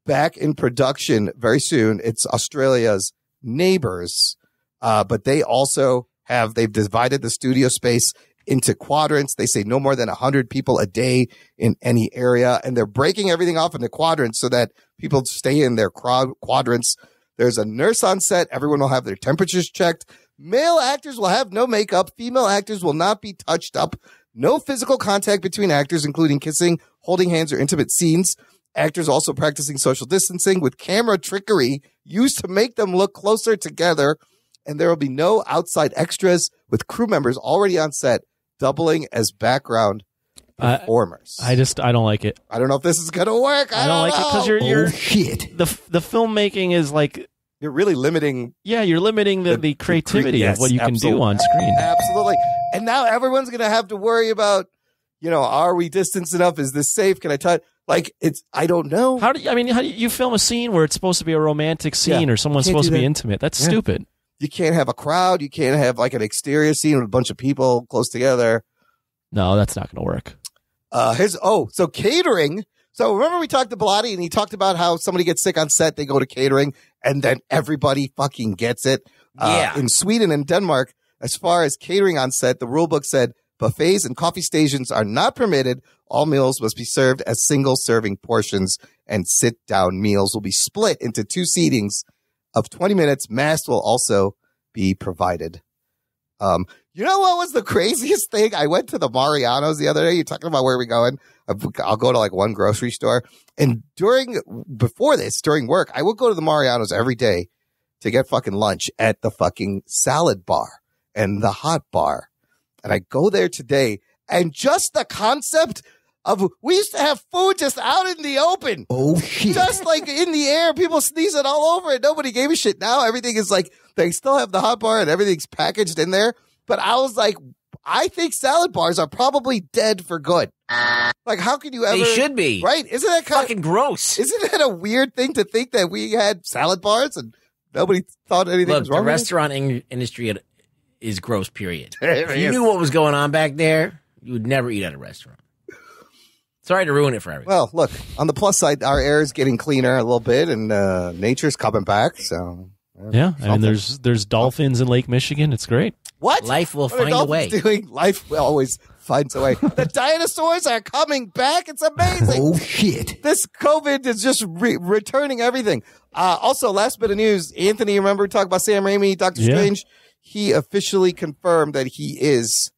back in production very soon. It's Australia's Neighbours, but they also they've divided the studio space into quadrants. They say no more than 100 people a day in any area, and they're breaking everything off into quadrants so that people stay in their quadrants. There's a nurse on set. Everyone will have their temperatures checked. Male actors will have no makeup. Female actors will not be touched up. No physical contact between actors, including kissing, holding hands, or intimate scenes. Actors also practicing social distancing with camera trickery used to make them look closer together. And there will be no outside extras, with crew members already on set doubling as background performers. I don't like it. I don't know if this is going to work. I don't like it because you're shit. The filmmaking is like, you're really limiting. Yeah, you're limiting the creativity of what you can do on screen. Absolutely. And now everyone's going to have to worry about, are we distanced enough? Is this safe? Can I touch? Like, I don't know. How do you film a scene where it's supposed to be a romantic scene or someone's supposed to be intimate? That's stupid. You can't have a crowd. You can't have like an exterior scene with a bunch of people close together. No, that's not going to work. So catering. So remember we talked to Bilotti and he talked about how somebody gets sick on set, they go to catering and then everybody fucking gets it. In Sweden and Denmark, as far as catering on set, the rule book said buffets and coffee stations are not permitted. All meals must be served as single serving portions, and sit down meals will be split into 2 seatings of 20 minutes. Masks will also be provided. You know what was the craziest thing? I went to the Mariano's the other day. You're talking about where we're going. I'll go to like one grocery store. And during work, I would go to the Mariano's every day to get fucking lunch at the fucking salad bar and the hot bar. And I go there today, and just the concept of, we used to have food just out in the open. Oh, shit. Just like in the air, people sneezing all over it. Nobody gave a shit. Now everything is like, they still have the hot bar and everything's packaged in there. But I was like, I think salad bars are probably dead for good. Like, how could you ever? They should be. Right? Isn't that fucking gross? Isn't that a weird thing to think that we had salad bars and nobody thought anything was wrong? The restaurant industry is gross, period. If you knew what was going on back there, you would never eat at a restaurant. Sorry to ruin it for everyone. Well, look, on the plus side, our air is getting cleaner a little bit, and nature's coming back. So yeah, I mean, there's dolphins in Lake Michigan. It's great. What? Life will what find a way. Life always finds a way. The dinosaurs are coming back. It's amazing. Oh, shit. This COVID is just returning everything. Also, last bit of news. Anthony, remember we talked about Sam Raimi, Doctor Strange? He officially confirmed that he is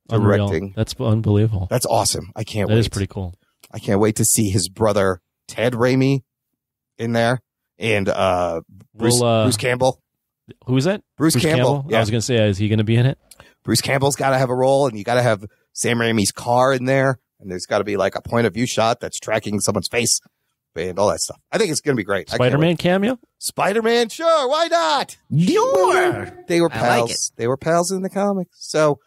directing. Unreal. That's unbelievable. That's awesome. I can't wait. That is pretty cool. I can't wait to see his brother, Ted Raimi, in there. And Bruce Campbell. Who is that? Bruce Campbell. Yeah. I was going to say, is he going to be in it? Bruce Campbell's got to have a role, and you got to have Sam Raimi's car in there, and there's got to be like a point of view shot that's tracking someone's face and all that stuff. I think it's going to be great. Spider-Man cameo? Spider-Man, sure, why not? Sure. They were pals. I like it. They were pals in the comics. So,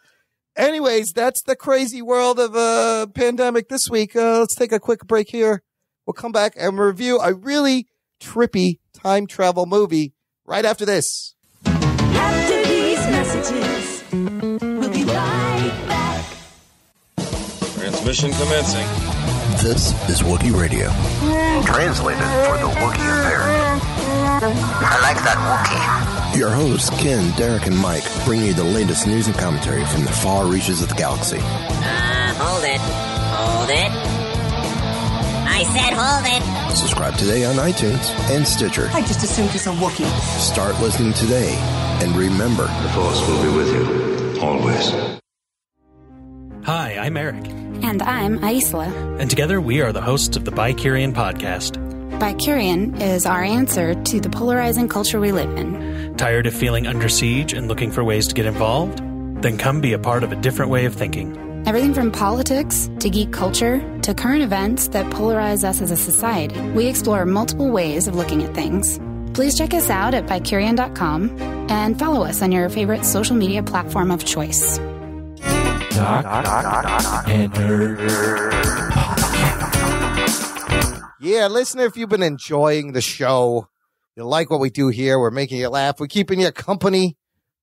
anyways, that's the crazy world of a pandemic this week. Let's take a quick break here. We'll come back and review a really trippy time travel movie right after this. After these messages, we'll be right back. Transmission commencing. This is Wookiee Radio. Translated for the Wookiee impaired. I like that Wookiee. Your hosts, Ken, Derek, and Mike, bring you the latest news and commentary from the far reaches of the galaxy. Hold it. Hold it. I said hold it. Subscribe today on iTunes and Stitcher. I just assumed it's a Wookiee. Start listening today, and remember, The Force will be with you, always. Hi, I'm Eric. And I'm Aisla. And together we are the hosts of the Bicurian podcast. Bicurian is our answer to the polarizing culture we live in. Tired of feeling under siege and looking for ways to get involved? Then come be a part of a different way of thinking. Everything from politics to geek culture to current events that polarize us as a society. We explore multiple ways of looking at things. Please check us out at Bicurian.com and follow us on your favorite social media platform of choice. Doc and Nerd. Yeah, listener, if you've been enjoying the show, you like what we do here, we're making you laugh, we're keeping you company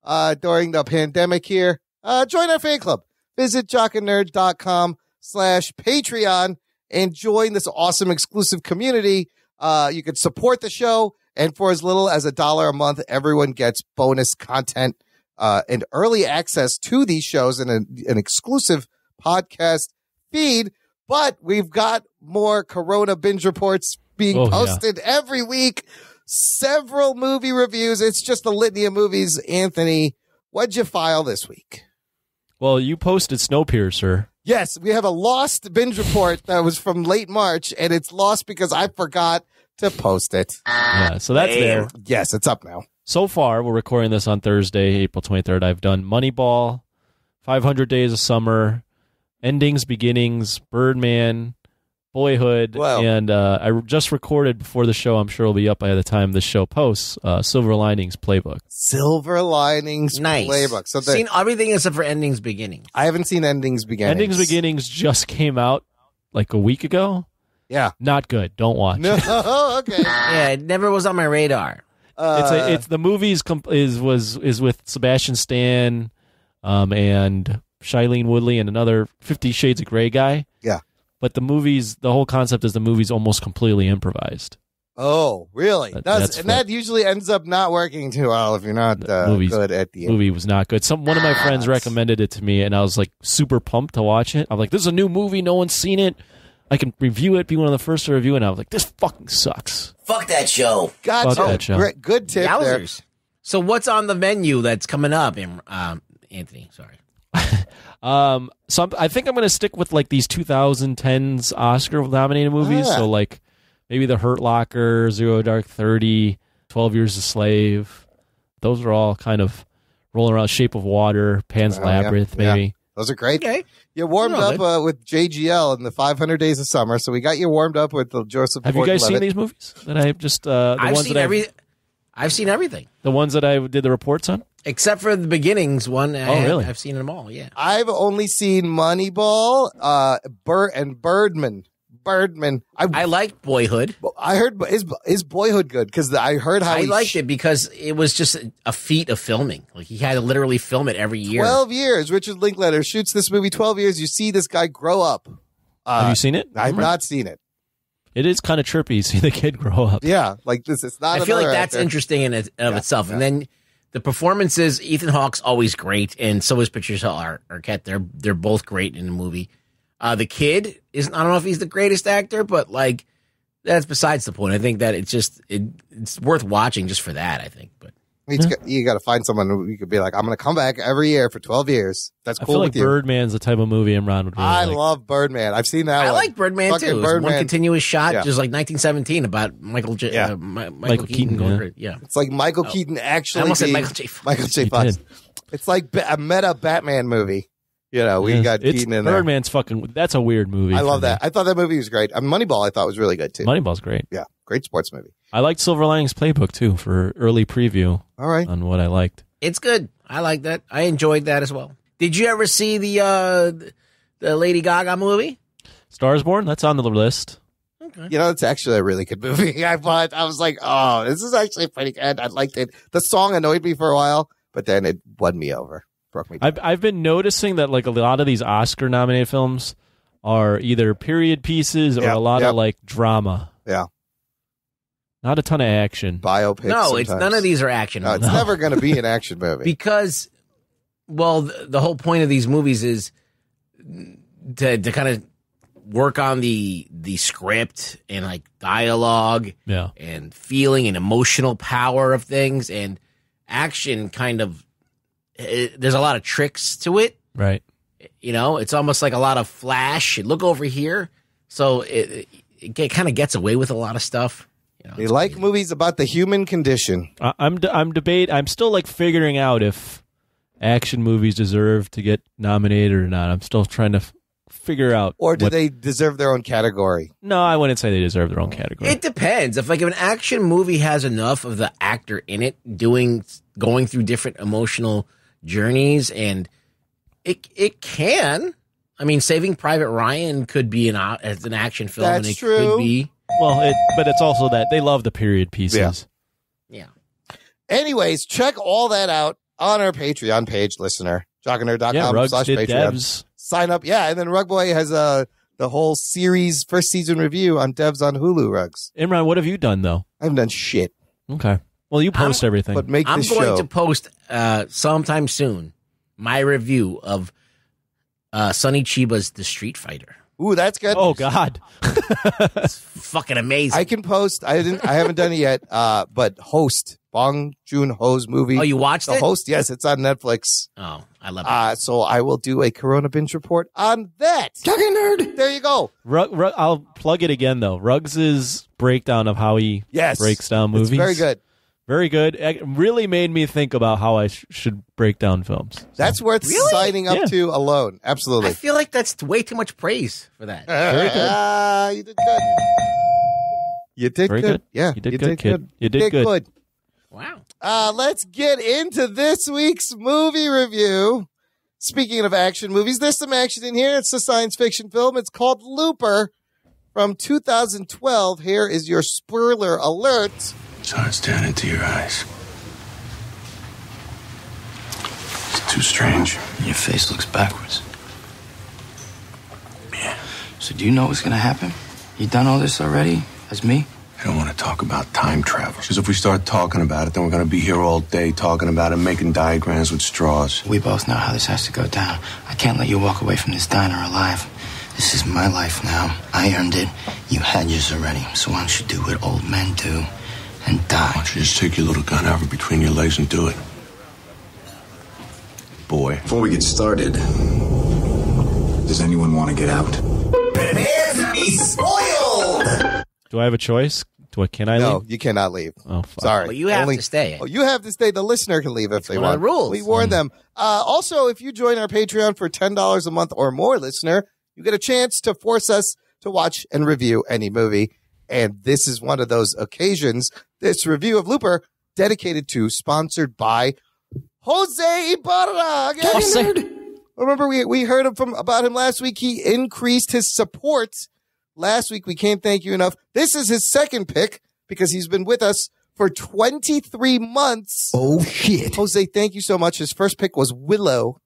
during the pandemic here, join our fan club. Visit jockandnerd.com/Patreon and join this awesome exclusive community You can support the show, and for as little as $1 a month, everyone gets bonus content and early access to these shows and an exclusive podcast feed. But we've got more Corona binge reports being posted every week. Several movie reviews. It's just a litany of movies. Anthony, what'd you file this week? Well, you posted Snowpiercer. Yes, we have a lost binge report that was from late March, and it's lost because I forgot to post it. Yeah, so that's there. Yes, it's up now. So far, we're recording this on Thursday, April 23rd. I've done Moneyball, 500 Days of Summer, Endings, Beginnings, Birdman, Boyhood, and I just recorded before the show. I'm sure it'll be up by the time the show posts. Silver Linings Playbook. Silver Linings Playbook. So seen everything except for Endings, Beginnings. I haven't seen Endings, Beginnings. Endings, Beginnings just came out like a week ago. Yeah, not good. Don't watch. No, okay. Yeah, it never was on my radar. It's the movies is with Sebastian Stan, and Shailene Woodley and another 50 Shades of Grey guy. Yeah. But the whole concept is the movie's almost completely improvised. Oh, really? That's that usually ends up not working too well if you're not good at the end. Movie was not good. One of my friends recommended it to me, and I was like super pumped to watch it. I'm like, this is a new movie. No one's seen it. I can review it, be one of the first to review it. And I was like, this fucking sucks. Fuck that show. Gotcha. Fuck that show. Great, good tip there. So what's on the menu that's coming up, Anthony? Sorry. So I think I'm going to stick with like these 2010s Oscar-nominated movies. So like maybe The Hurt Locker, Zero Dark 30, 12 Years a Slave. Those are all kind of rolling around. Shape of Water, Pan's Labyrinth, maybe. Yeah. Those are great. Okay. You warmed up with JGL in the 500 Days of Summer, so we got you warmed up with the Joseph. Have you guys seen these movies? That I just I've seen everything. The ones that I did the reports on, except for the Beginnings one. Really? I've seen them all. Yeah. I've only seen Moneyball, and Birdman. I liked Boyhood. I heard is Boyhood good? Because I heard how I liked it because it was just a feat of filming. Like he had to literally film it every year. 12 years. Richard Linklater shoots this movie 12 years. You see this guy grow up. Have you seen it? I've not seen it. It is kind of trippy. See the kid grow up. Yeah, like this. It's not. I feel like that's interesting in itself. Yeah. And then the performances. Ethan Hawke's always great, and so is Patricia Arquette. They're both great in the movie. The kid is, I don't know if he's the greatest actor, but like that's besides the point. I think that it's worth watching just for that, I think. But you got to find someone who you could be like, I'm going to come back every year for 12 years. That's cool. I feel like Birdman's the type of movie Imran would really I like. love Birdman. I've seen that I one. like Birdman too. Birdman. One continuous shot, just like 1917 about Michael Keaton. Yeah. It's like Michael Keaton actually. I almost said Michael J. Fox. Michael J. Fox. It's like a meta Batman movie. You know, we got Keaton in there. Birdman's that's a weird movie. I love that. I thought that movie was great. Moneyball I thought was really good too. Moneyball's great. Yeah, great sports movie. I liked Silver Linings Playbook too for early preview. All right. On what I liked. It's good. I like that. I enjoyed that as well. Did you ever see the Lady Gaga movie? Stars Born? That's on the list. Okay. You know, it's actually a really good movie. I was like, oh, this is actually pretty good. I liked it. The song annoyed me for a while, but then it won me over. I've been noticing that like a lot of these Oscar nominated films are either period pieces or a lot of like drama. Yeah. Not a ton of action. Biopics. No, sometimes. none of these are action. No, it's never going to be an action movie. Because, well, the whole point of these movies is to kind of work on the script and like dialogue and feeling and emotional power of things, and action kind of, there's a lot of tricks to it. Right. You know, it's almost like a lot of flash. Look over here. So it kind of gets away with a lot of stuff. You know, they like crazy movies about the human condition. I'm still like figuring out if action movies deserve to get nominated or not. I'm still trying to figure out. Or do they deserve their own category? No, I wouldn't say they deserve their own category. It depends. If an action movie has enough of the actor in it going through different emotional journeys, and it can. I mean, Saving Private Ryan could be an action film. That's and it true. Could be. Well, but it's also that they love the period pieces. Yeah. Anyways, check all that out on our Patreon page, listener. JockandNerd.com/Patreon. Devs. Sign up. Yeah, and then Rugboy has the whole series first season review on Devs on Hulu, Rugs. Imran, what have you done though? I haven't done shit. Okay. Well, you post everything. But make I'm this going show. to post sometime soon my review of Sonny Chiba's The Street Fighter. Ooh, that's good. Oh God. It's fucking amazing. I can post. I haven't done it yet. But Host, Bong Joon-ho's movie. Oh, you watched The it? Host, yes, it's on Netflix. Oh, I love it. So I will do a Corona binge report on that. Talking nerd. There you go. I'll plug it again though. Ruggs's breakdown of how he breaks down movies. It's very good. Very good. It really made me think about how I should break down films. So. That's worth signing up to alone. Absolutely. I feel like that's way too much praise for that. Very good. You did good. You did Very good. good. Yeah. You did good, kid. You did good. Wow. Let's get into this week's movie review. Speaking of action movies, there's some action in here. It's a science fiction film. It's called Looper from 2012. Here is your spoiler alert. Sun's down into your eyes. It's too strange. Your face looks backwards. Yeah. So do you know what's gonna happen? You done all this already? As me? I don't want to talk about time travel. Because if we start talking about it, then we're going to be here all day talking about it, making diagrams with straws. We both know how this has to go down. I can't let you walk away from this diner alive. This is my life now. I earned it. You had yours already. So why don't you do what old men do and die? Why don't you just take your little gun out between your legs and do it? Boy. Before we get started, does anyone want to get out? Prepare to be spoiled! Do I have a choice? Can I leave? No, you cannot leave. Oh, fuck. Sorry. Well, you have to stay. Oh, you have to stay. The listener can leave if they one of want. the rules. We warn them. Also, if you join our Patreon for $10 a month or more, listener, you get a chance to force us to watch and review any movie. And this is one of those occasions. This review of Looper, dedicated to, sponsored by Jose Ibarra. Remember, we heard about him last week. He increased his support. Last week, we can't thank you enough. This is his second pick because he's been with us for 23 months. Oh, shit. Jose, thank you so much. His first pick was Willow.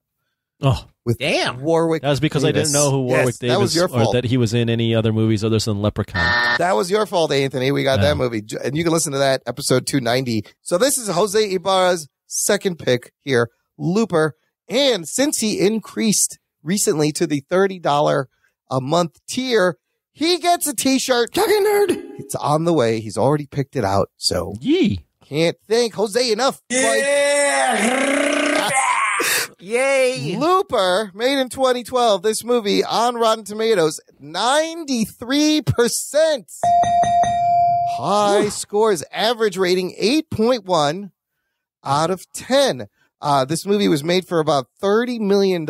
Oh, with Warwick. That was because Davis. I didn't know who Warwick Davis that was your fault. or that he was in any other movies other than Leprechaun. That was your fault, Anthony. We got that movie. And you can listen to that, episode 290. So this is Jose Ibarra's second pick here, Looper. And since he increased recently to the $30 a month tier, he gets a t-shirt. Talking nerd. It's on the way. He's already picked it out. So can't thank Jose enough. Yay. Looper, made in 2012. This movie on Rotten Tomatoes, 93%. High scores. Average rating, 8.1 out of 10. This movie was made for about $30 million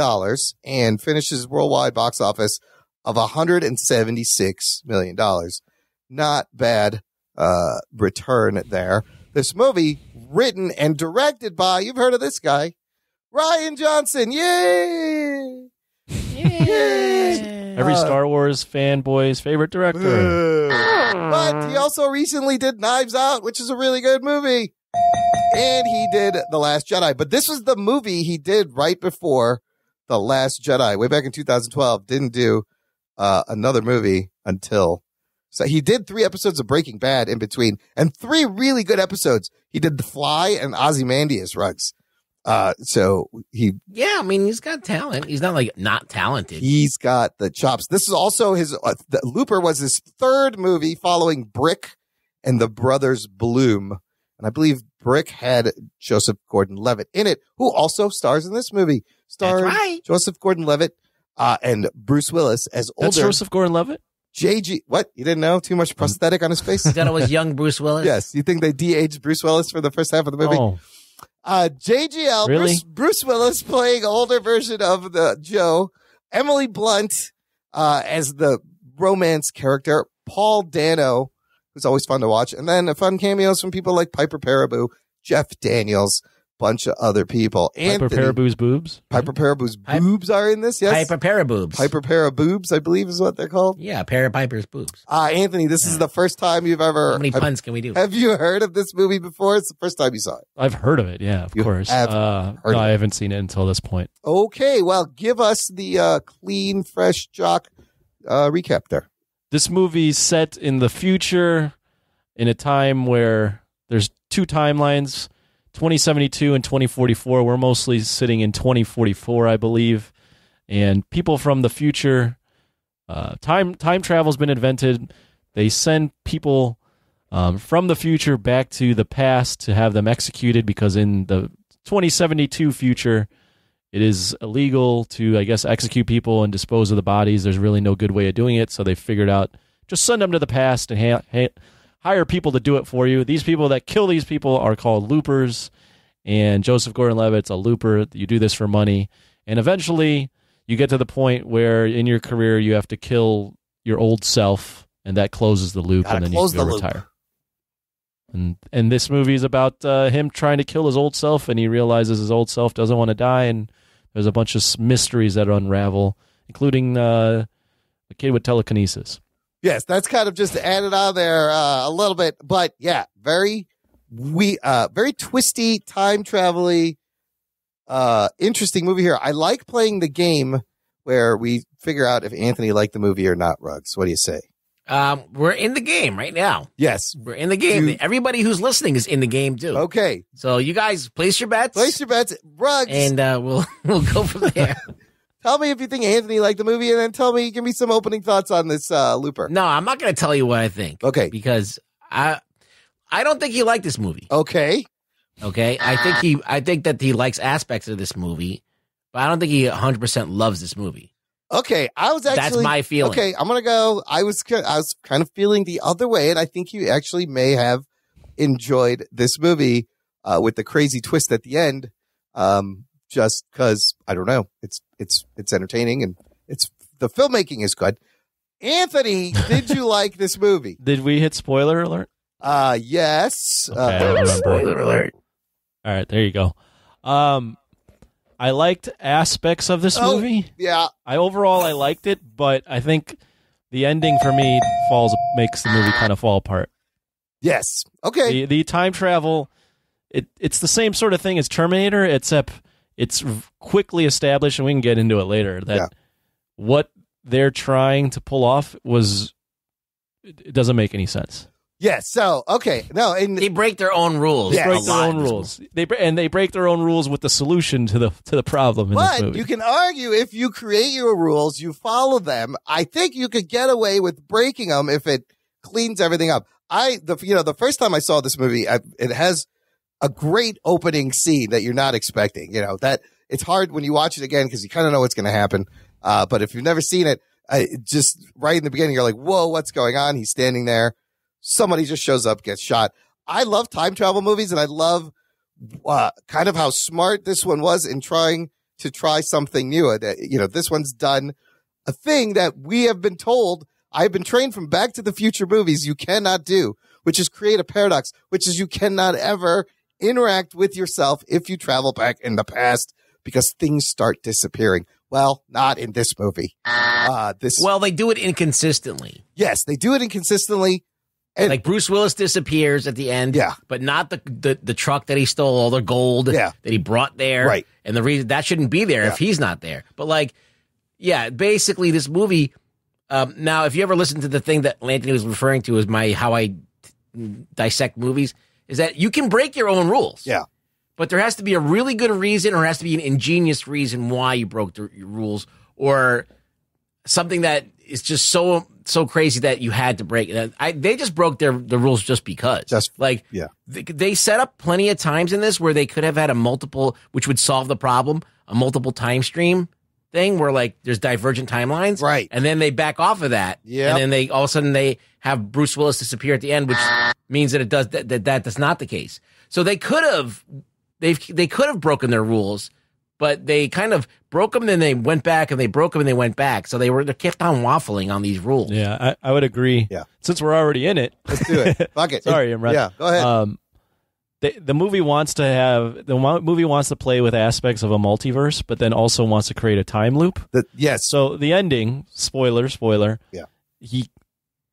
and finishes worldwide box office of $176 million. Not bad return there. This movie, written and directed by, you've heard of this guy, Rian Johnson. Yay! Yay! Every Star Wars fanboy's favorite director. But he also recently did Knives Out, which is a really good movie. And he did The Last Jedi. But this was the movie he did right before The Last Jedi, way back in 2012. Didn't do another movie until. So he did 3 episodes of Breaking Bad in between and 3 really good episodes. He did The Fly and Ozymandias, Rugs. So he. Yeah, I mean, he's got talent. He's not like not talented. He's got the chops. This is also his. Looper was his 3rd movie following Brick and the Brothers Bloom. And I believe Brick had Joseph Gordon-Levitt in it, who also stars in this movie. Starring Joseph Gordon-Levitt and Bruce Willis as older. That's Joseph Gordon-Levitt? JG. What? You didn't know? Too much prosthetic on his face? You thought it was young Bruce Willis? Yes. You think they de-aged Bruce Willis for the first half of the movie? Oh. JGL, Really? Bruce Willis playing older version of the Joe. Emily Blunt as the romance character. Paul Dano, who's always fun to watch. And then fun cameos from people like Piper Perabo, Jeff Daniels, bunch of other people. Piper Paraboo's boobs? Piper Paraboo's boobs are in this, yes? Piper Paraboobs. Piper Paraboobs, I believe is what they're called. Yeah, Piper's boobs. Anthony, this is the first time you've ever... How many puns can we do? Have you heard of this movie before? It's the first time you saw it. I've heard of it, yeah, of course. No, I haven't seen it until this point. Okay, well, give us the clean, fresh jock recap there. This movie's set in the future in a time where there's two timelines, 2072 and 2044. We're mostly sitting in 2044, I believe. And people from the future, time travel's been invented. They send people from the future back to the past to have them executed because in the 2072 future, it is illegal to, I guess, execute people and dispose of the bodies. There's really no good way of doing it, so they figured out just send them to the past and hire people to do it for you. These people that kill these people are called loopers, and Joseph Gordon-Levitt's a looper. You do this for money, and eventually you get to the point where in your career you have to kill your old self, and that closes the loop, and then you can go retire. And this movie is about him trying to kill his old self, and he realizes his old self doesn't want to die, and there's a bunch of mysteries that unravel, including a kid with telekinesis. Yes, that's kind of just added on there a little bit, but yeah, very twisty, time travel-y, interesting movie here. I like playing the game where we figure out if Anthony liked the movie or not. Ruggs, what do you say? We're in the game right now. Yes. We're in the game. Everybody who's listening is in the game, too. Okay. So you guys place your bets. Ruggs. And we'll go from there. Tell me if you think Anthony liked the movie, and then give me some opening thoughts on this Looper. No, I'm not going to tell you what I think. Okay. Because I don't think he liked this movie. Okay. I think that he likes aspects of this movie, but I don't think he 100% loves this movie. Okay, that's my feeling. Okay, I'm gonna go. I was kind of feeling the other way, and I think you actually may have enjoyed this movie with the crazy twist at the end. Just because I don't know, it's entertaining and the filmmaking is good. Anthony, did you like this movie? Did we hit spoiler alert? Yes. Okay, spoiler alert. All right, there you go. I liked aspects of this movie. Yeah. I liked it, but I think the ending for me makes the movie kind of fall apart. Yes. Okay. The time travel, it's the same sort of thing as Terminator, except it's quickly established, and we can get into it later, that what they're trying to pull off it doesn't make any sense. Yes. So, okay. No, and they break their own rules. They break their own rules. They break their own rules with the solution to the problem in this movie. You can argue if you create your rules, you follow them. I think you could get away with breaking them if it cleans everything up. The first time I saw this movie, it has a great opening scene that you're not expecting. That it's hard when you watch it again because you kind of know what's going to happen. But if you've never seen it, just right in the beginning, you're like, "Whoa, what's going on?" He's standing there. Somebody just shows up, gets shot. I love time travel movies, and I love kind of how smart this one was in trying to try something new. This one's done a thing that we have been told, I've been trained from Back to the Future movies, you cannot do, which is create a paradox, which is you cannot ever interact with yourself if you travel back in the past because things start disappearing. Well, not in this movie. They do it inconsistently. Yes, they do it inconsistently. And like Bruce Willis disappears at the end, but not the truck that he stole, all the gold that he brought there. Right. And the reason that shouldn't be there if he's not there. But basically this movie, now if you ever listen to the thing that Anthony was referring to as how I dissect movies, is that you can break your own rules. Yeah. But there has to be a really good reason, or there has to be an ingenious reason why you broke your rules, or something that is just so crazy that you had to break it. They just broke the rules just because. They set up plenty of times in this where they could have had which would solve the problem, a multiple time stream thing where there's divergent timelines. Right. And then they back off of that. Yeah. And then all of a sudden they have Bruce Willis disappear at the end, which means that that's not the case. So they could have broken their rules, but they kind of broke them, then they went back, and they broke them, and they went back. So they kept on waffling on these rules. Yeah, I would agree. Yeah. Since we're already in it. Let's do it. Fuck it. Sorry, Imran. Yeah, go ahead. The movie wants to play with aspects of a multiverse, but then also wants to create a time loop. Yes. So the ending, spoiler. Yeah.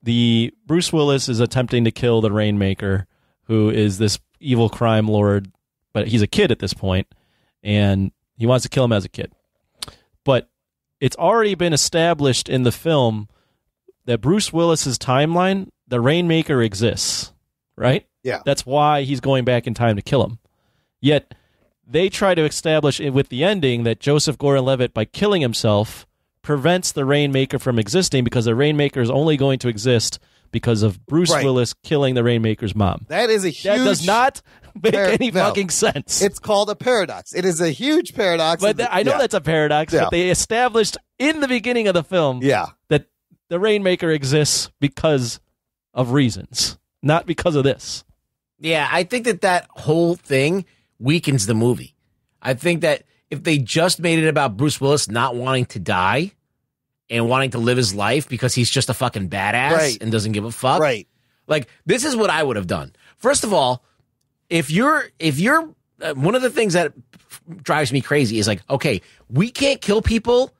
The Bruce Willis is attempting to kill the Rainmaker, who is this evil crime lord, but he's a kid at this point, and he wants to kill him as a kid. But it's already been established in the film that Bruce Willis's timeline, the Rainmaker exists, right? Yeah. That's why he's going back in time to kill him. Yet they try to establish with the ending that Joseph Gordon-Levitt, by killing himself, prevents the Rainmaker from existing because the Rainmaker is only going to exist because of Bruce Willis killing the Rainmaker's mom. That is a huge... That does not make any fucking sense. It's called a paradox. It is a huge paradox. But I know that's a paradox, but they established in the beginning of the film that the Rainmaker exists because of reasons, not because of this. Yeah, I think that whole thing weakens the movie. I think that if they just made it about Bruce Willis not wanting to die and wanting to live his life because he's just a fucking badass and doesn't give a fuck. Right. Like, this is what I would have done. First of all, if you're one of the things that drives me crazy is like, okay, we can't kill people,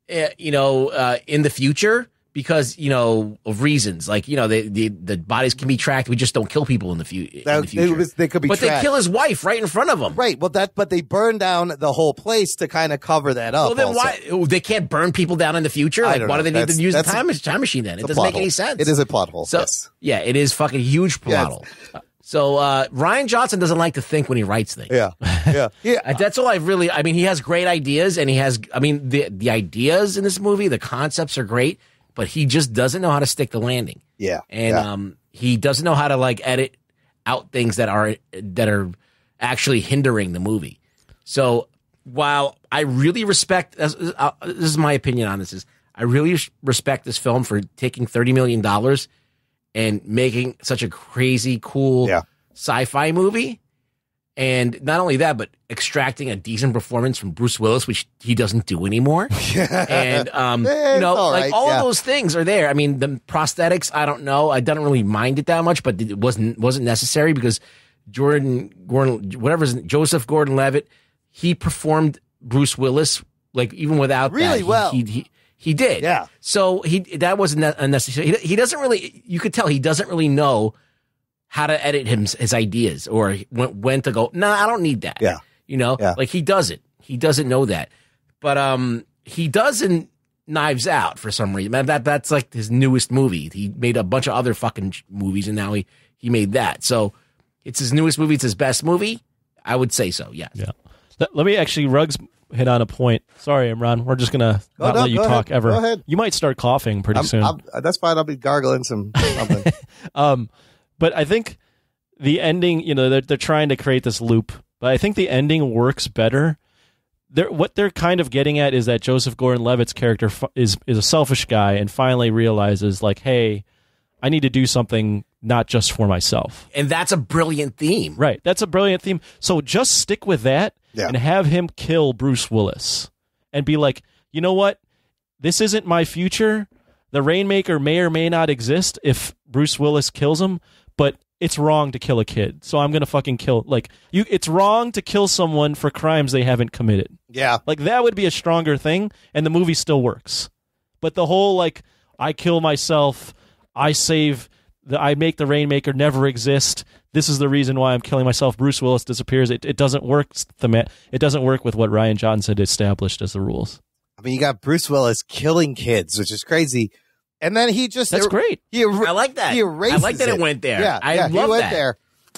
in the future because, of reasons. Like, the bodies can be tracked. We just don't kill people in the future. They could be but tracked. they kill his wife right in front of him. Right. Well, but they burn down the whole place to kind of cover that up. Well, then why they can't burn people down in the future? Like, why do they need to use the time machine then? It doesn't make any sense. It is a plot hole. So, yeah, it is fucking huge plot hole. So Ryan Johnson doesn't like to think when he writes things. Yeah. That's all he has great ideas, and the ideas in this movie, the concepts are great, but he just doesn't know how to stick the landing. Yeah. And he doesn't know how to edit out things that are actually hindering the movie. So while I really respect, this is my opinion on this, I really respect this film for taking $30 million and making such a crazy, cool sci-fi movie. And not only that, but extracting a decent performance from Bruce Willis, which he doesn't do anymore. And, all of those things are there. I mean, the prosthetics, I don't know. I don't really mind it that much, but it wasn't necessary because Joseph Gordon-Levitt, he performed Bruce Willis, even without really that. Well. He did. Yeah. So that wasn't unnecessary. He doesn't really, you could tell he doesn't really know how to edit his ideas or when to go, no, I don't need that. Yeah. He doesn't. He doesn't know that. But he doesn't Knives Out for some reason. That's like his newest movie. He made a bunch of other fucking movies and now he made that. So it's his newest movie. It's his best movie. I would say so, yes. Yeah. Let me actually, Ruggs hit on a point. Sorry, Imran. We're just going to not let you talk ever. Go ahead. You might start coughing pretty soon. That's fine. I'll be gargling something. But I think the ending, they're trying to create this loop, but I think the ending works better. What they're kind of getting at is that Joseph Gordon-Levitt's character is a selfish guy and finally realizes, hey, I need to do something not just for myself. And that's a brilliant theme. Right. That's a brilliant theme. So just stick with that and have him kill Bruce Willis and be like, you know what? This isn't my future. The Rainmaker may or may not exist if Bruce Willis kills him, but it's wrong to kill a kid. So I'm going to fucking kill, it's wrong to kill someone for crimes they haven't committed. Yeah. That would be a stronger thing, and the movie still works. But the whole, I kill myself, I make the Rainmaker never exist. This is the reason why I'm killing myself. Bruce Willis disappears. It doesn't work. It doesn't work with what Ryan Johnson established as the rules. I mean, you got Bruce Willis killing kids, which is crazy. And then that's great. I like that. He erases I like that it went there. Yeah, I love he went that. there.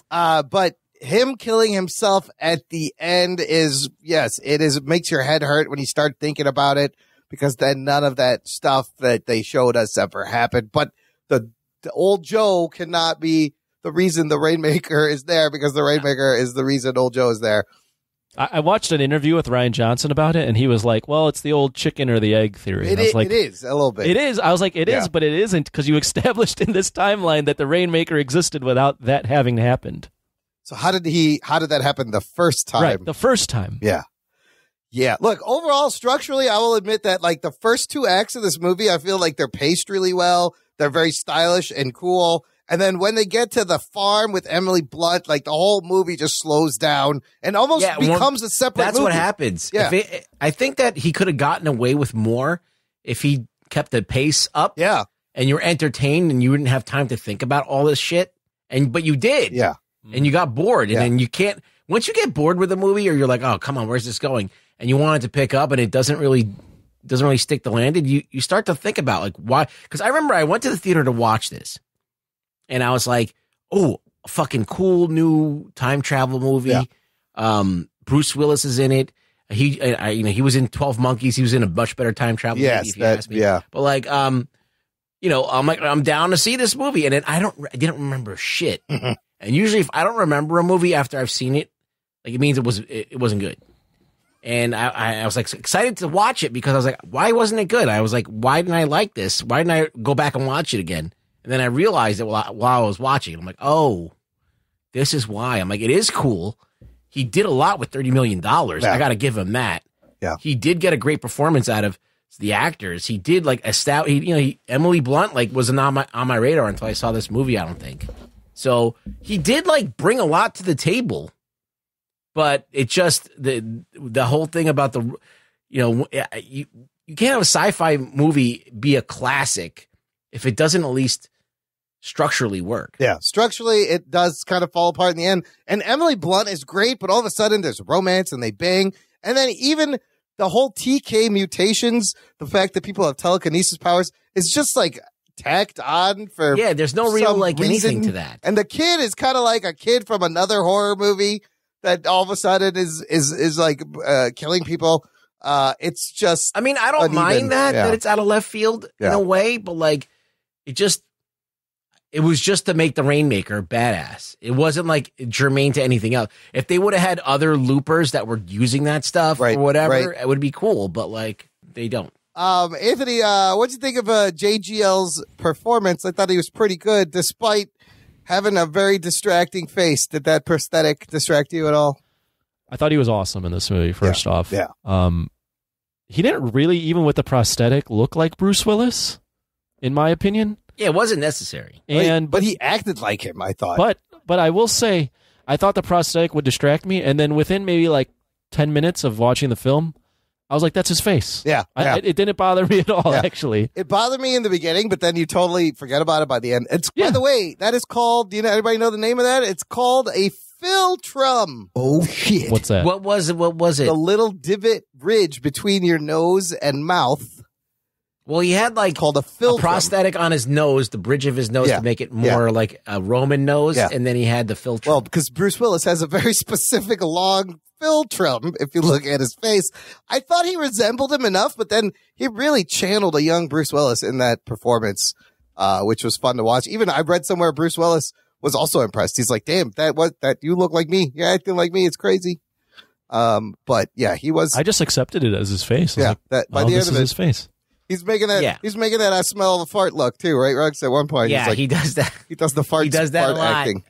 But him killing himself at the end it makes your head hurt when you start thinking about it, because then none of that stuff that they showed us ever happened. But the old Joe cannot be the reason the Rainmaker is there, because the Rainmaker is the reason old Joe is there. I watched an interview with Ryan Johnson about it, and he was like, well, it's the old chicken or the egg theory. It is a little bit. It is. I was like, it is, but it isn't, because you established in this timeline that the Rainmaker existed without that having happened. So how did that happen the first time? Right, the first time. Yeah. Yeah. Look, overall, structurally, I will admit that the first two acts of this movie, I feel like they're paced really well. They're very stylish and cool. And then when they get to the farm with Emily Blunt, the whole movie just slows down and almost becomes a separate That's movie. what happens. Yeah. I think that he could have gotten away with more if he kept the pace up. Yeah. And you're entertained and you didn't have time to think about all this shit. But you did. Yeah. And you got bored. And then you can't, once you get bored with a movie or you're like, oh, come on, where's this going? And you want it to pick up and it doesn't really doesn't really stick the landing, you start to think about like why. Because I remember I went to the theater to watch this, and I was like, oh, a fucking cool new time travel movie. Yeah. Bruce Willis is in it. He was in 12 Monkeys. He was in a much better time travel movie, if you ask me. Yeah. But like, I'm down to see this movie, and then I didn't remember shit. And usually, if I don't remember a movie after I've seen it, like it means it wasn't good. And I was like excited to watch it because I was like, why wasn't it good? I was like, why didn't I like this? Why didn't I go back and watch it again? And then I realized that while I was watching it, I'm like, oh, this is why. I'm like, it is cool. He did a lot with $30 million. Yeah. I got to give him that. Yeah. He did get a great performance out of the actors. He did like Emily Blunt like wasn't on my radar until I saw this movie, I don't think. So he did like bring a lot to the table. But it just the whole thing about you can't have a sci-fi movie be a classic if it doesn't at least structurally work. Yeah, structurally it does kind of fall apart in the end. And Emily Blunt is great, but all of a sudden there's romance and they bang. And then even the whole TK mutations, the fact that people have telekinesis powers, is just like tacked on for there's no real like reason. Anything to that. And the kid is kind of like a kid from another horror movie that all of a sudden is like killing people. It's just. I mean, I don't mind that it's out of left field in a way, but like it was just to make the Rainmaker badass. It wasn't like germane to anything else. If they would have had other loopers that were using that stuff or whatever, it would be cool. But like they don't. Anthony, what'd you think of JGL's performance? I thought he was pretty good, despite having a very distracting face. Did that prosthetic distract you at all? I thought he was awesome in this movie, first off. Yeah. He didn't really, even with the prosthetic, look like Bruce Willis, in my opinion. Yeah, it wasn't necessary. But he acted like him, I thought. But I will say, I thought the prosthetic would distract me, and then within maybe like 10 minutes of watching the film, I was like, that's his face. Yeah. It didn't bother me at all, actually. It bothered me in the beginning, but then you totally forget about it by the end. By the way, that is called, anybody know the name of that? It's called a philtrum. Oh, shit. What's that? What was it? The little divot ridge between your nose and mouth. Well, he had like called a prosthetic on his nose, the bridge of his nose to make it more like a Roman nose. Yeah. And then he had the philtrum. Well, because Bruce Willis has a very specific long philtrum, if you look at his face. I thought he resembled him enough, but then he really channeled a young Bruce Willis in that performance, which was fun to watch. Even I read somewhere Bruce Willis was also impressed. He's like, damn, that you look like me. You're acting like me. It's crazy. But yeah, he was. I just accepted it as his face. By the end of it, his face. He's making that. Yeah. He's making that I smell of a fart look too, right, Ruggs? At one point, yeah, he does that. He does the fart. He does that fart a lot. Acting.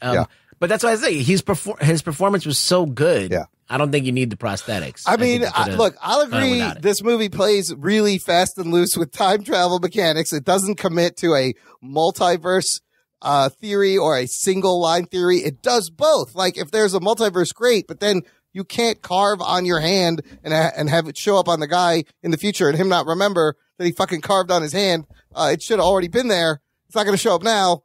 But that's why I say his performance was so good. Yeah. I don't think you need the prosthetics. I mean, look, I'll agree. This movie plays really fast and loose with time travel mechanics. It doesn't commit to a multiverse theory or a single line theory. It does both. Like if there's a multiverse, great, but then you can't carve on your hand and have it show up on the guy in the future and him not remember that he fucking carved on his hand. It should have already been there. It's not going to show up now.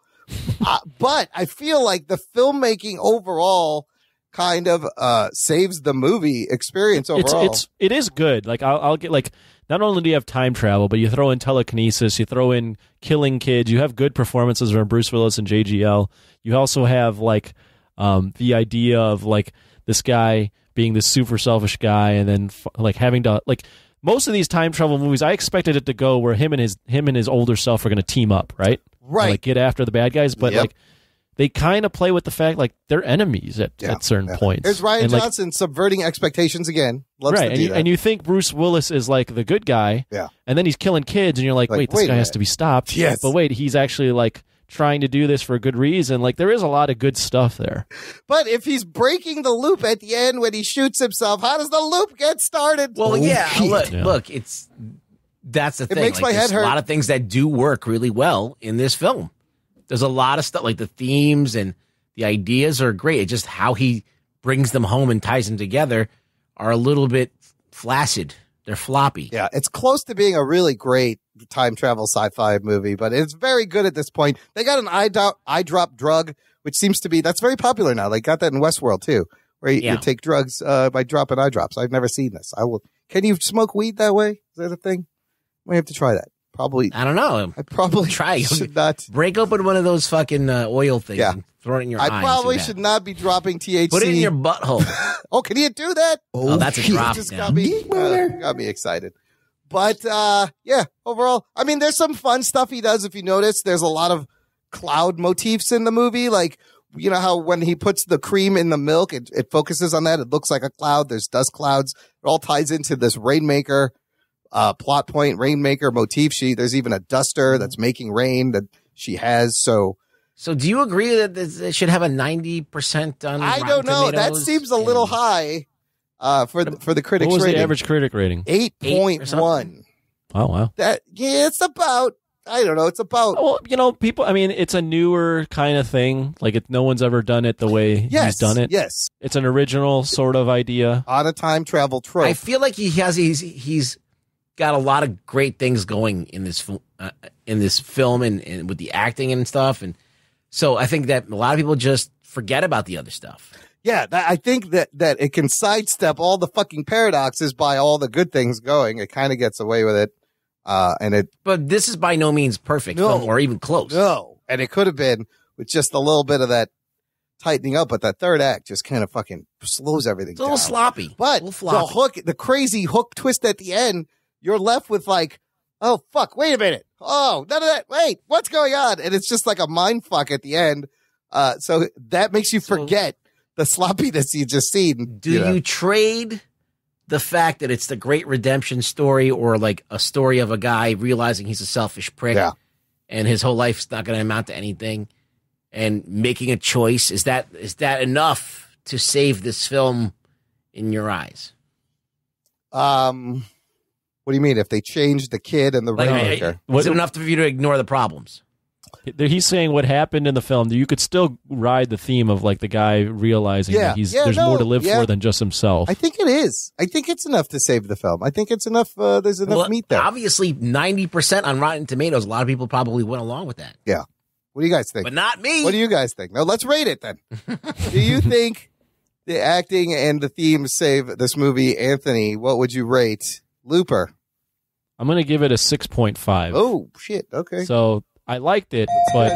But I feel like the filmmaking overall kind of saves the movie experience overall. It is good. Like I'll get like, not only do you have time travel, but you throw in telekinesis, you throw in killing kids, you have good performances from Bruce Willis and JGL. You also have like the idea of like this guy being this super selfish guy, and then like having to like most of these time travel movies, I expected it to go where him and his older self are going to team up, right? Right. And, like get after the bad guys, but like they kind of play with the fact like they're enemies at certain points. There's Ryan Johnson subverting expectations again. Loves to do that. And you think Bruce Willis is like the good guy, and then he's killing kids, and you're like wait, this guy has to be stopped. Yes. But wait, he's actually like trying to do this for a good reason. Like there is a lot of good stuff there. But if he's breaking the loop at the end when he shoots himself, how does the loop get started? Well, look, that's the thing. It makes my head hurt. There's a lot of things that do work really well in this film. There's a lot of stuff like the themes and the ideas are great. It's just how he brings them home and ties them together are a little bit flaccid. They're floppy. Yeah, it's close to being a really great time travel sci-fi movie, but it's very good at this point. They got an eye drop drug, which seems to be, that's very popular now. They got that in Westworld too, where you take drugs by dropping eye drops. I've never seen this. Can you smoke weed that way? Is that a thing? might have to try that. Probably. I don't know. I probably try. should not. Break open one of those fucking oil things. Yeah. And throw it in your eye. I probably should not be dropping THC. Put it in your butthole. Oh, can you do that? Oh, that's a drop. Just now. got me excited. But yeah, overall, I mean, there's some fun stuff he does. If you notice, there's a lot of cloud motifs in the movie. Like, you know how when he puts the cream in the milk, it focuses on that. It looks like a cloud. There's dust clouds. It all ties into this Rainmaker plot point, Rainmaker motif. There's even a duster that's making rain that she has. So do you agree that it should have a 90% on I don't know. That seems a little high for the critics. What was rating. the average critic rating? 8.1. Oh, wow. It's about, I don't know. It's about. Well, you know, people, I mean, it's a newer kind of thing. Like, no one's ever done it the way he's done it. Yes. It's an original sort of idea. On a time travel trope. I feel like he's got a lot of great things going in this film and with the acting and stuff. And so I think that a lot of people just forget about the other stuff. Yeah, I think that it can sidestep all the fucking paradoxes by all the good things going. It kind of gets away with it. But this is by no means perfect film or even close. No. And it could have been with just a little bit of that tightening up, but that third act just kind of fucking slows everything down. It's a little sloppy. But the crazy hook twist at the end, you're left with like, oh, fuck, wait a minute. Oh, none of that. Wait, what's going on? And it's just like a mind fuck at the end. So that makes you forget the sloppiness you just seen. Do you trade the fact that it's the great redemption story or like a story of a guy realizing he's a selfish prick and his whole life's not going to amount to anything and making a choice? Is that enough to save this film in your eyes? What do you mean? If they change the kid and the Rainmaker? Is it enough for you to ignore the problems? He's saying what happened in the film. You could still ride the theme of like the guy realizing that there's more to live for than just himself. I think it is. I think it's enough to save the film. I think it's enough. There's enough meat there. Obviously, 90% on Rotten Tomatoes. A lot of people probably went along with that. Yeah. What do you guys think? But not me. What do you guys think? No, let's rate it then. Do you think the acting and the theme save this movie? Anthony, what would you rate Looper? I'm going to give it a 6.5. Oh, shit. Okay. So I liked it, but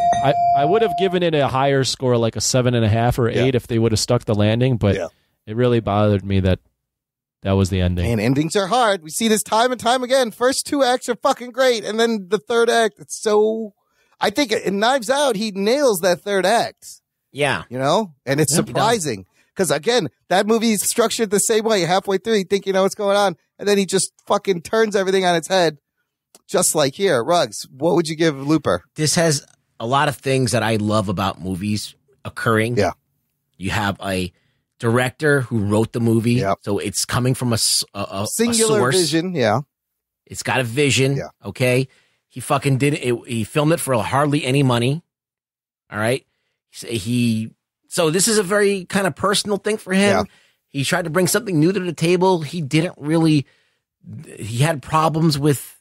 I would have given it a higher score, like a 7.5 or 8 if they would have stuck the landing, but it really bothered me that was the ending. And endings are hard. We see this time and time again. First 2 acts are fucking great, and then the third act, it's so... I think in Knives Out, he nails that third act. Yeah. You know? And it's surprising. Because, again, that movie is structured the same way. Halfway through, you think you know what's going on, and then he just fucking turns everything on its head. Just like here. Ruggs, what would you give Looper? This has a lot of things that I love about movies occurring. Yeah. You have a director who wrote the movie. So it's coming from a singular source. vision. Yeah. It's got a vision. Yeah. Okay. He fucking did it. He filmed it for hardly any money. All right. So this is a very kind of personal thing for him. Yeah. He tried to bring something new to the table. He had problems with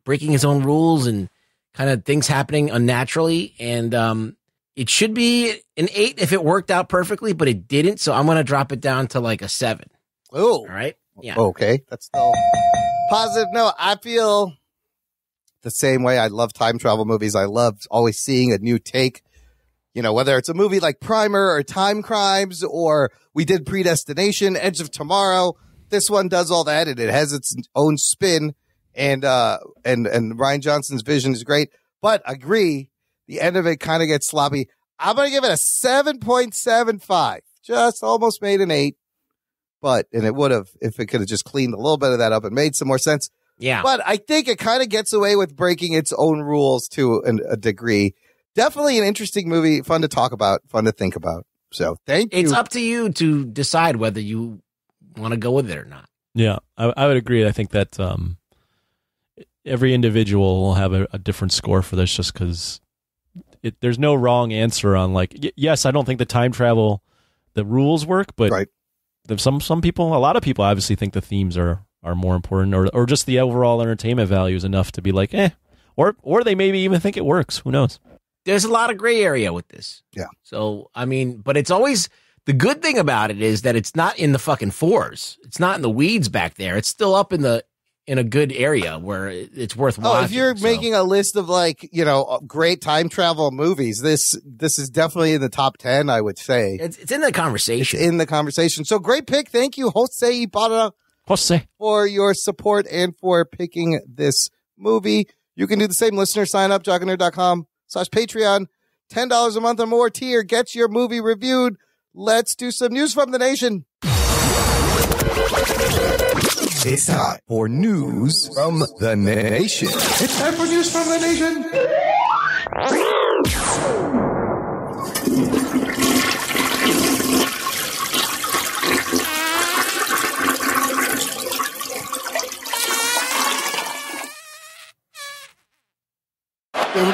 breaking his own rules and kind of things happening unnaturally. And it should be an 8 if it worked out perfectly, but it didn't. So I'm going to drop it down to like a 7. Oh, all right. Yeah. Okay. That's still positive. No, I feel the same way. I love time travel movies. I love always seeing a new take, you know, whether it's a movie like Primer or Time Crimes, or we did Predestination, Edge of Tomorrow. This one does all that, and it has its own spin, and Rian Johnson's vision is great. But agree, the end of it kind of gets sloppy. I'm going to give it a 7.75. Just almost made an 8. And it would have, if it could have just cleaned a little bit of that up and made some more sense. Yeah. But I think it kind of gets away with breaking its own rules to a degree. Definitely an interesting movie, fun to talk about, fun to think about. So thank you. It's up to you to decide whether you want to go with it or not. Yeah, I would agree. I think that every individual will have a different score for this, just because there's no wrong answer on like, yes, I don't think the time travel, the rules work, but some people, a lot of people obviously think the themes are more important, or just the overall entertainment value is enough to be like, or they maybe even think it works. Who knows? There's a lot of gray area with this. Yeah. So, I mean, but it's always, the good thing about it is that it's not in the fucking fours. It's not in the weeds back there. It's still up in the in a good area where it's worth watching. Oh, if you're making a list of great time travel movies, this is definitely in the top 10, I would say. It's in the conversation. It's in the conversation. So great pick. Thank you, Jose Ibarra, for your support and for picking this movie. You can do the same. Listener sign up, jockandnerd.com/Patreon. $10 a month or more tier gets your movie reviewed. Let's do some news from the nation. It's time for news from the nation. It's time for news from the nation.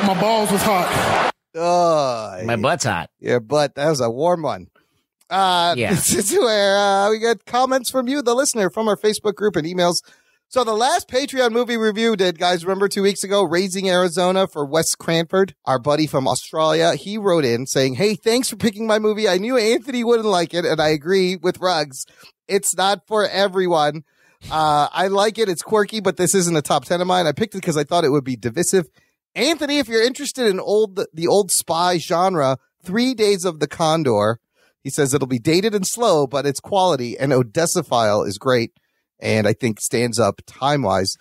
My balls was hot. My butt's hot. Your butt, that was a warm one. This is where we get comments from you, the listener, from our Facebook group and emails. So the last Patreon movie review did, guys, remember 2 weeks ago, Raising Arizona for Wes Cranford, our buddy from Australia. He wrote in saying, hey, thanks for picking my movie. I knew Anthony wouldn't like it, and I agree with Ruggs. It's not for everyone. I like it. It's quirky, but this isn't a top 10 of mine. I picked it because I thought it would be divisive. Anthony, if you're interested in the old spy genre, 3 Days of the Condor, he says it'll be dated and slow, but it's quality, and Odessaphile is great, and I think stands up time-wise.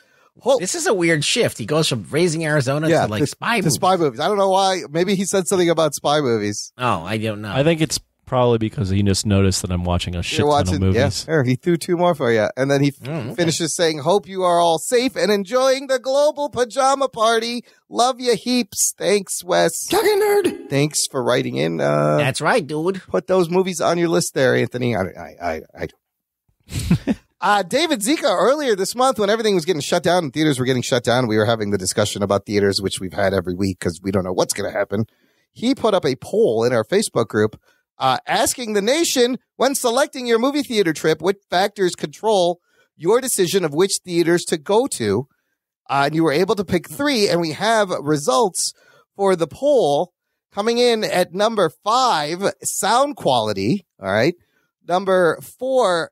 This is a weird shift. He goes from Raising Arizona to spy movies. To spy movies. I don't know why. Maybe he said something about spy movies. Oh, I don't know. I think it's probably because he just noticed that I'm watching a shit ton of movies. Yeah, he threw 2 more for you. And then he finishes saying, hope you are all safe and enjoying the global pajama party. Love you heaps. Thanks, Wes. Talking nerd. Thanks for writing in. That's right, dude. Put those movies on your list there, Anthony. David Zika, earlier this month when everything was getting shut down and theaters were getting shut down, we were having the discussion about theaters, which we've had every week because we don't know what's going to happen. He put up a poll in our Facebook group asking the nation, when selecting your movie theater trip, what factors control your decision of which theaters to go to? And you were able to pick 3, and we have results for the poll coming in at number 5, sound quality. All right. Number 4,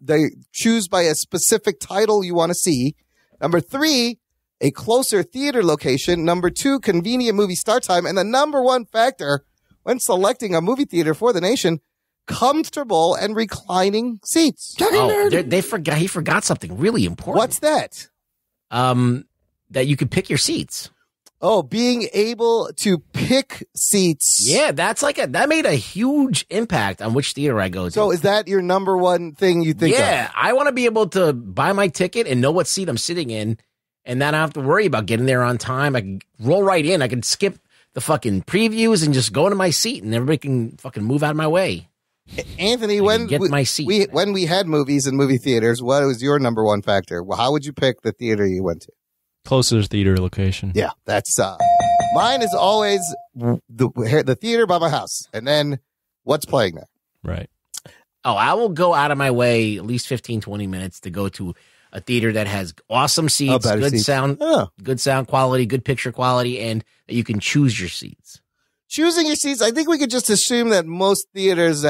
they choose by a specific title you want to see. Number 3, a closer theater location. Number 2, convenient movie start time. And the number 1 factor when selecting a movie theater for the nation, comfortable and reclining seats. He forgot something really important. What's that? That you could pick your seats. Oh, being able to pick seats. Yeah, that made a huge impact on which theater I go to. So is that your number 1 thing you think of? Yeah, I want to be able to buy my ticket and know what seat I'm sitting in, and not have to worry about getting there on time. I can roll right in. I can skip the fucking previews and just go into my seat, and everybody can fucking move out of my way. Anthony, when my seat. When we had movies in movie theaters, what was your number 1 factor? Well, how would you pick the theater you went to? Closest theater location. Yeah, that's mine is always the theater by my house, and then what's playing there. Right. Oh, I will go out of my way at least 15, 20 minutes to go to a theater that has awesome seats, good sound quality, good picture quality, and that you can choose your seats. Choosing your seats, I think we could just assume that most theaters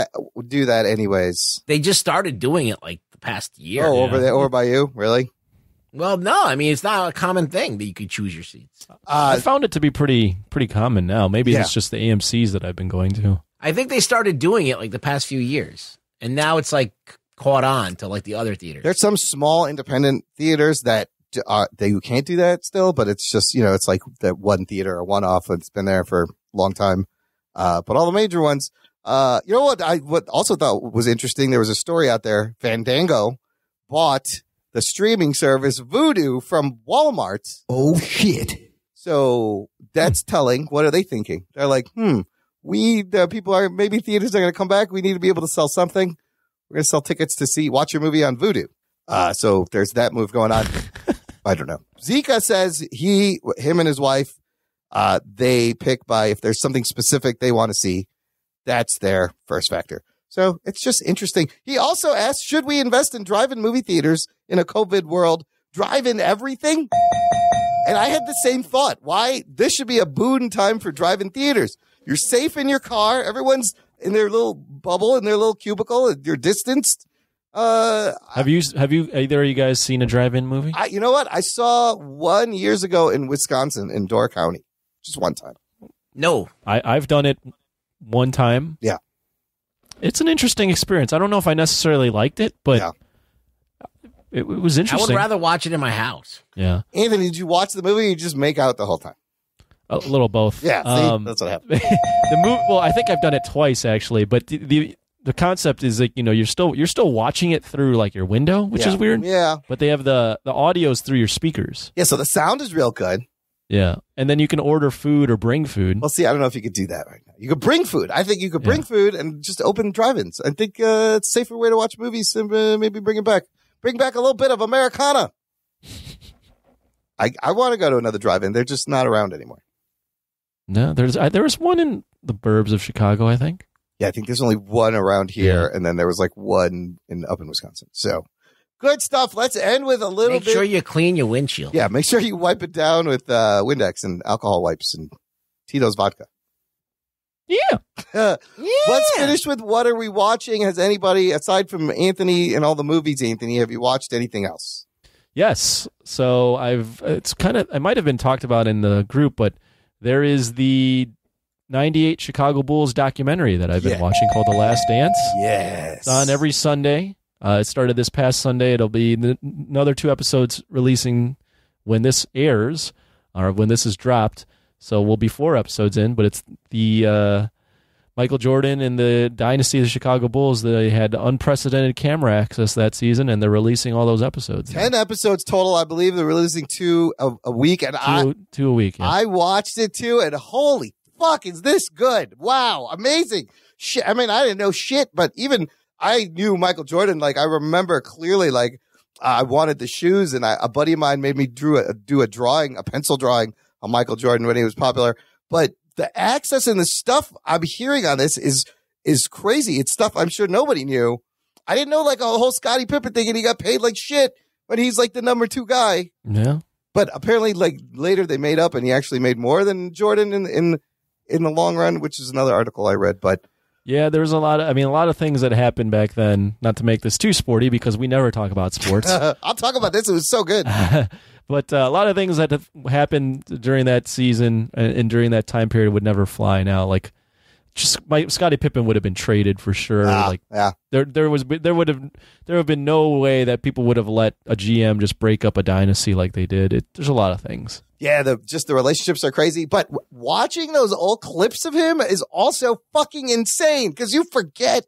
do that anyways. They just started doing it like the past year. Oh, over there, over by you? Really? Well, no. I mean, it's not a common thing that you could choose your seats. I found it to be pretty common now. Maybe it's just the AMCs that I've been going to. I think they started doing it like the past few years, and now it's like caught on to like the other theaters. There's some small independent theaters that you can't do that still, but it's just, it's like that one theater or one off that's been there for a long time. But all the major ones, you know what I also thought was interesting, there was a story out there. Fandango bought the streaming service Vudu from Walmart. Oh shit. So that's telling. What are they thinking? They're like, maybe theaters are going to come back. We need to be able to sell something. We're going to sell tickets to watch your movie on Vudu. So there's that move going on. I don't know. Zika says him and his wife, they pick by if there's something specific they want to see. That's their first factor. So it's just interesting. He also asked, should we invest in drive-in movie theaters in a COVID world? Drive-in everything? And I had the same thought. Why? This should be a boon time for drive-in theaters. You're safe in your car. Everyone's in their little bubble, in their little cubicle. You're distanced. Have you either of you guys seen a drive-in movie? You know what? I saw one years ago in Wisconsin in Door County, just one time. No, I've done it one time. Yeah, it's an interesting experience. I don't know if I necessarily liked it, but it was interesting. I would rather watch it in my house. Yeah, Anthony, did you watch the movie? Or you just make out the whole time? A little both. Yeah, see? That's what happened. The movie. Well, I think I've done it twice actually, but the concept is like, you're still watching it through like your window, which is weird. Yeah, but they have the audios through your speakers. Yeah, so the sound is real good. Yeah, and then you can order food or bring food. Well, see, I don't know if you could do that right now. You could bring food. I think you could bring food and just open drive-ins. I think it's a safer way to watch movies and maybe bring it back. Bring back a little bit of Americana. I want to go to another drive-in. They're just not around anymore. No, there was one in the burbs of Chicago, I think. Yeah, I think there's only one around here, and then there was like one up in Wisconsin. So good stuff. Let's end with a little bit. Make sure you clean your windshield. Yeah, make sure you wipe it down with Windex and alcohol wipes and Tito's vodka. Yeah. Let's finish with what are we watching? Has anybody, aside from Anthony and all the movies, Anthony, have you watched anything else? Yes. So I might have been talked about in the group, but there is the 98 Chicago Bulls documentary that I've been watching called The Last Dance. Yes. It's on every Sunday. It started this past Sunday. It'll be another 2 episodes releasing when this airs or when this is dropped. So we'll be 4 episodes in, but it's the Michael Jordan and the dynasty of the Chicago Bulls. They had unprecedented camera access that season, and they're releasing all those episodes. 10 episodes total, I believe. They're releasing 2 a week. And two a week, yeah. I watched it too, and holy fuck, is this good? Wow, amazing. Shit. I mean, I didn't know shit, but even I knew Michael Jordan. Like, I remember clearly, like, I wanted the shoes, and a buddy of mine made me do a drawing, a pencil drawing on Michael Jordan when he was popular. But the access and the stuff I'm hearing on this is crazy. It's stuff I'm sure nobody knew. I didn't know like a whole Scottie Pippen thing, and he got paid like shit when he's like the number 2 guy. Yeah. But apparently, like later they made up, and he actually made more than Jordan in the long run, which is another article I read. But yeah, there's a lot of things that happened back then. Not to make this too sporty, because we never talk about sports. I'll talk about this. It was so good. But a lot of things that have happened during that season and during that time period would never fly now. Like, Scottie Pippen would have been traded for sure. There would have been no way that people would have let a GM just break up a dynasty like they did. There's a lot of things. Yeah, the relationships are crazy. But watching those old clips of him is also fucking insane, because you forget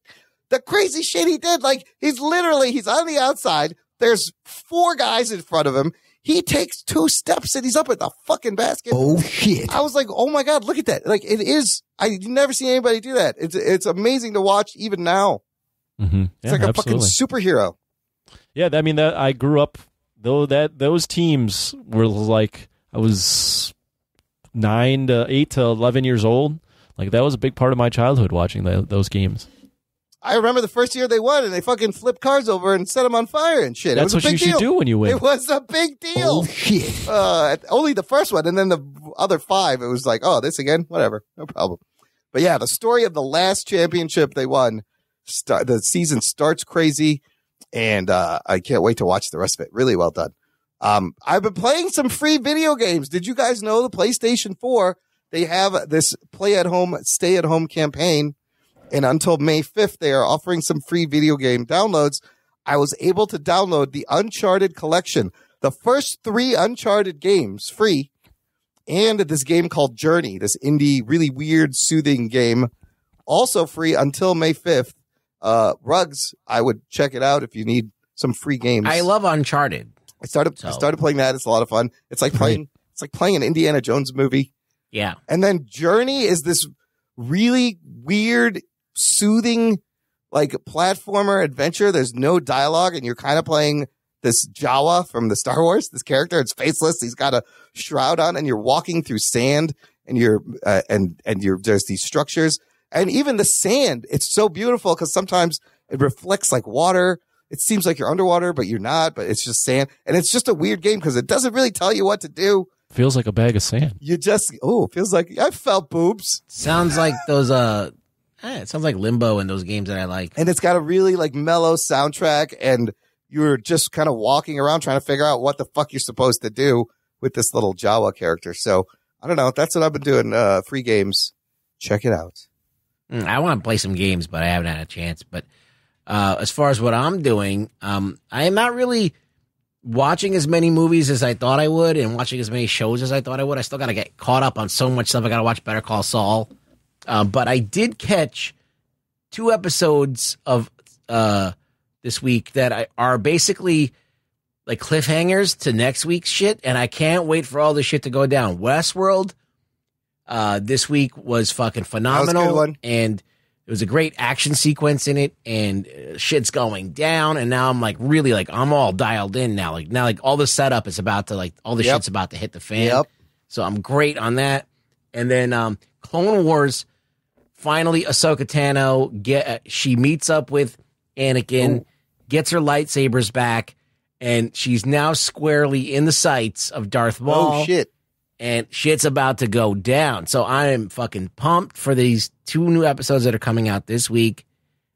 the crazy shit he did. Like, he's on the outside. There's 4 guys in front of him. He takes 2 steps and he's up at the fucking basket. Oh, shit. I was like, oh my God, look at that. Like, it is, I've never seen anybody do that. It's amazing to watch even now. Mm-hmm. It's like a fucking superhero. Yeah, I mean, I grew up, those teams were like, I was 8 to 11 years old. Like, that was a big part of my childhood, watching those games. I remember the first year they won, and they fucking flipped cars over and set them on fire and shit. That's what you should do when you win. It was a big deal. Oh, shit. Only the first one, and then the other 5, it was like, oh, this again? Whatever. No problem. But yeah, the story of the last championship they won, the season starts crazy, and I can't wait to watch the rest of it. Really well done. I've been playing some free video games. Did you guys know the PlayStation 4, they have this play-at-home, stay-at-home campaign? And until May 5th, they are offering some free video game downloads. I was able to download the Uncharted collection, the first 3 Uncharted games free, and this game called Journey, this indie, really weird, soothing game, also free until May 5th. Rugs, I would check it out if you need some free games. I love Uncharted. I started playing that. It's a lot of fun. It's like playing an Indiana Jones movie. Yeah. And then Journey is this really weird, soothing, like platformer adventure. There's no dialogue, and you're kind of playing this Jawa from the Star Wars. This character, it's faceless. He's got a shroud on, and you're walking through sand, and there's these structures, and even the sand. It's so beautiful because sometimes it reflects like water. It seems like you're underwater, but you're not. But it's just sand, and it's just a weird game because it doesn't really tell you what to do. Feels like a bag of sand. You just feels like I felt boobs. Sounds like those It sounds like Limbo and those games that I like. And it's got a really like mellow soundtrack, and you're just kind of walking around trying to figure out what the fuck you're supposed to do with this little Jawa character. So I don't know. That's what I've been doing. Free games. Check it out. I want to play some games, but I haven't had a chance. But as far as what I'm doing, I am not really watching as many movies as I thought I would and watching as many shows as I thought I would. I still got to get caught up on so much stuff. I got to watch Better Call Saul. But I did catch 2 episodes of this week that are basically like cliffhangers to next week's shit, and I can't wait for all this shit to go down. Westworld this week was fucking phenomenal. That was a good one. And there was a great action sequence in it, and shit's going down, and now I'm like really like I'm all dialed in now. Like all the setup is about to all the shit's about to hit the fan. Yep. So I'm great on that. And then Clone Wars, finally Ahsoka Tano she meets up with Anakin, gets her lightsabers back, and she's now squarely in the sights of Darth Maul. Oh, shit. And shit's about to go down. So I am fucking pumped for these 2 new episodes that are coming out this week.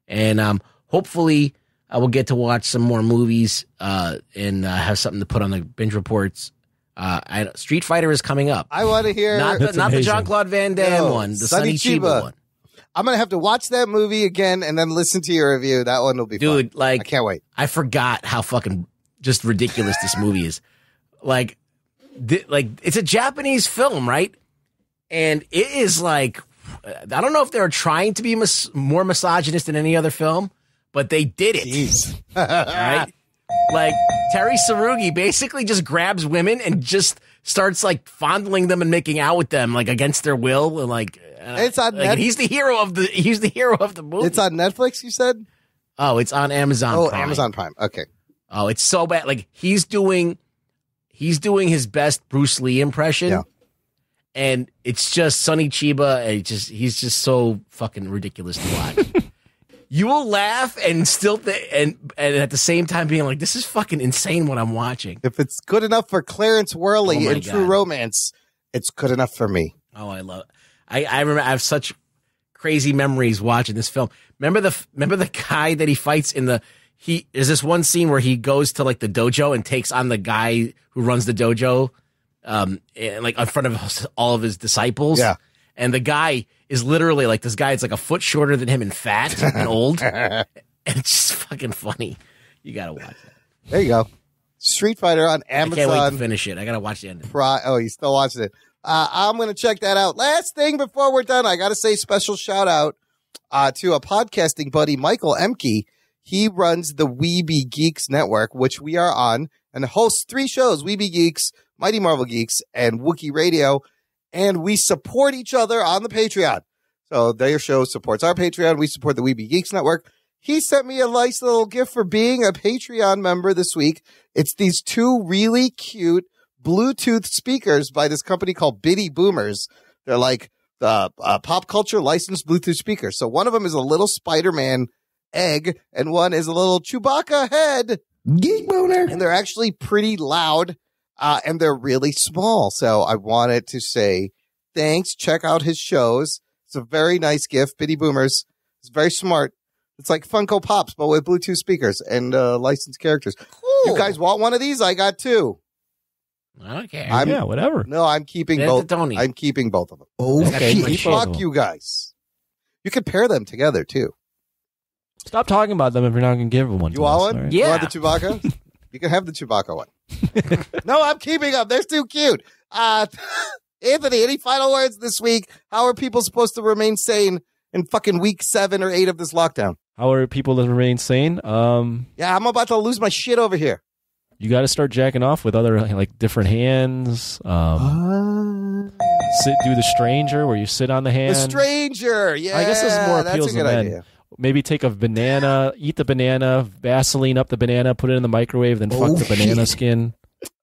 And hopefully I will get to watch some more movies and have something to put on the binge reports. Street Fighter is coming up. I want to hear. Not the Jean-Claude Van Damme one, the Sonny Chiba one. I'm going to have to watch that movie again and then listen to your review. That one will be fun. Dude, like, I can't wait. I forgot how fucking just ridiculous this movie is. Like, it's a Japanese film, right? And it is like, I don't know if they were trying to be more misogynist than any other film, but they did it. Jeez. Right? Like, Terry Tsurugi basically just grabs women and just starts like fondling them and making out with them like against their will, and like it's on he's the hero of the movie. It's on Netflix, you said? Oh, it's on Amazon Prime. Amazon Prime. Okay. Oh, it's so bad. Like he's doing his best Bruce Lee impression. Yeah. And it's just Sonny Chiba, and he's just so fucking ridiculous to watch. You will laugh and still and at the same time being like, this is fucking insane what I'm watching. If it's good enough for Clarence Worley in True God. Romance, it's good enough for me. Oh, I love it. I remember I have such crazy memories watching this film. Remember the guy that he fights in there's this one scene where he goes to like the dojo and takes on the guy who runs the dojo, and, like in front of all of his disciples. Yeah. And the guy is literally like, this guy is like a foot shorter than him and fat and old. And it's just fucking funny. You got to watch it. There you go. Street Fighter on Amazon. I can't wait to finish it. I got to watch the end of it. Oh, you still watching it. I'm going to check that out. Last thing before we're done, I got to say special shout out to a podcasting buddy, Michael Emke. He runs the Weeby Geeks Network, which we are on, and hosts 3 shows, Weeby Geeks, Mighty Marvel Geeks, and Wookiee Radio. And we support each other on the Patreon. So their show supports our Patreon. We support the Weeby Geeks Network. He sent me a nice little gift for being a Patreon member this week. It's these 2 really cute Bluetooth speakers by this company called Bitty Boomers. They're like the pop culture licensed Bluetooth speakers. So one of them is a little Spider-Man egg, and one is a little Chewbacca head. Geek boner. And they're actually pretty loud. And they're really small. So I wanted to say thanks. Check out his shows. It's a very nice gift. Bitty Boomers. It's very smart. It's like Funko Pops, but with Bluetooth speakers and licensed characters. Cool. You guys want one of these? I got 2. Okay. Yeah, whatever. No, I'm keeping both. I'm keeping both of them. Okay. Fuck you guys. You can pair them together too. Stop talking about them if you're not going to give one. You want one? Right? You want the Chewbacca? You can have the Chewbacca one. No, I'm keeping them. They're too cute. Anthony, any final words this week? How are people supposed to remain sane in fucking week 7 or 8 of this lockdown? How are people to remain sane? Yeah, I'm about to lose my shit over here. You got to start jacking off with other like different hands. Do the stranger where you sit on the hand. The stranger, yeah. I guess this is more that's appeals a good to men. idea. Maybe take a banana, eat the banana, Vaseline up the banana, put it in the microwave, then fuck the banana skin.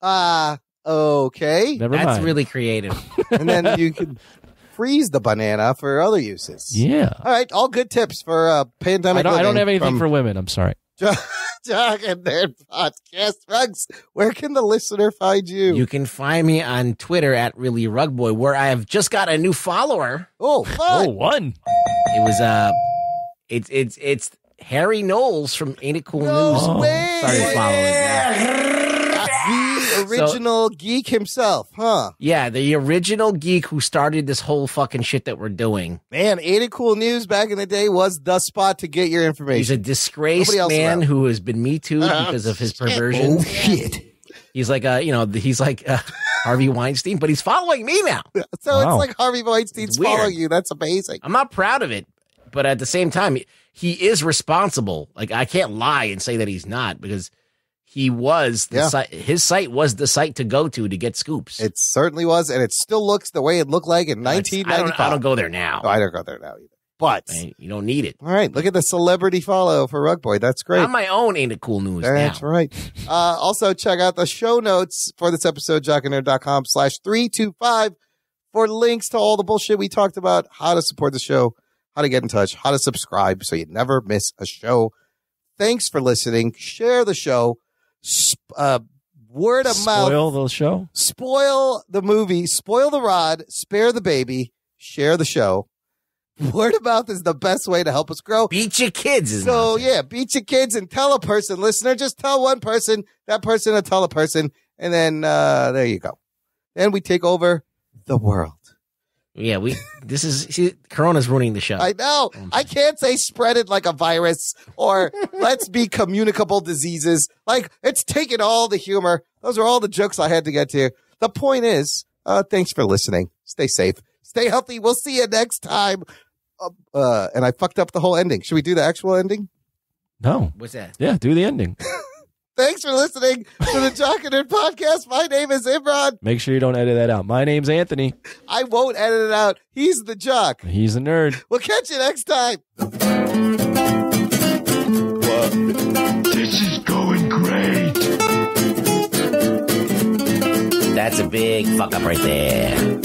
Okay. Never mind. That's really creative. And then you can freeze the banana for other uses. Yeah. All right. All good tips for pandemic. I don't have anything from for women. I'm sorry. Jock and Nerd Podcast. Rugs, where can the listener find you? You can find me on Twitter at ReallyRugBoy, where I have just got a new follower. Oh, fun. Oh, one. It was it's Harry Knowles from Ain't It Cool News. way. Started following. The original geek himself, huh? Yeah, the original geek who started this whole fucking shit that we're doing. Man, Ain't It Cool News back in the day was the spot to get your information. He's a disgraced man who has been Me Too'd because of his perversion. Oh, shit. He's like Harvey Weinstein, but he's following me now. So it's like Harvey Weinstein's following you. That's amazing. I'm not proud of it, but at the same time, he is responsible. Like, I can't lie and say that he's not, because he was the site. His site was the site to go to get scoops. It certainly was, and it still looks the way it looked like in 1995. I don't go there now. No, I don't go there now either. But you don't need it. All right, look at the celebrity follow for Rug Boy. That's great. I'm my own Ain't It Cool News That's now. right. Also, check out the show notes for this episode, jockandnerd.com/325 for links to all the bullshit we talked about, how to support the show, how to get in touch, how to subscribe so you never miss a show. Thanks for listening. Share the show. Word of mouth. Spoil the show. Spoil the movie. Spoil the rod. Spare the baby. Share the show. Word of mouth is the best way to help us grow. Beat your kids. Beat your kids and tell a person, listener. Just tell one person. That person will tell a person. And then there you go. Then we take over the world. Yeah, Corona's ruining the show. I know. I can't say spread it like a virus or let's be communicable diseases. Like, it's taken all the humor. Those are all the jokes I had to get to. The point is, thanks for listening. Stay safe. Stay healthy. We'll see you next time. And I fucked up the whole ending. Should we do the actual ending? No. What's that? Yeah, do the ending. Thanks for listening to the Jock and Nerd Podcast. My name is Imran. Make sure you don't edit that out. My name's Anthony. I won't edit it out. He's the Jock. He's a nerd. We'll catch you next time. This is going great. That's a big fuck up right there.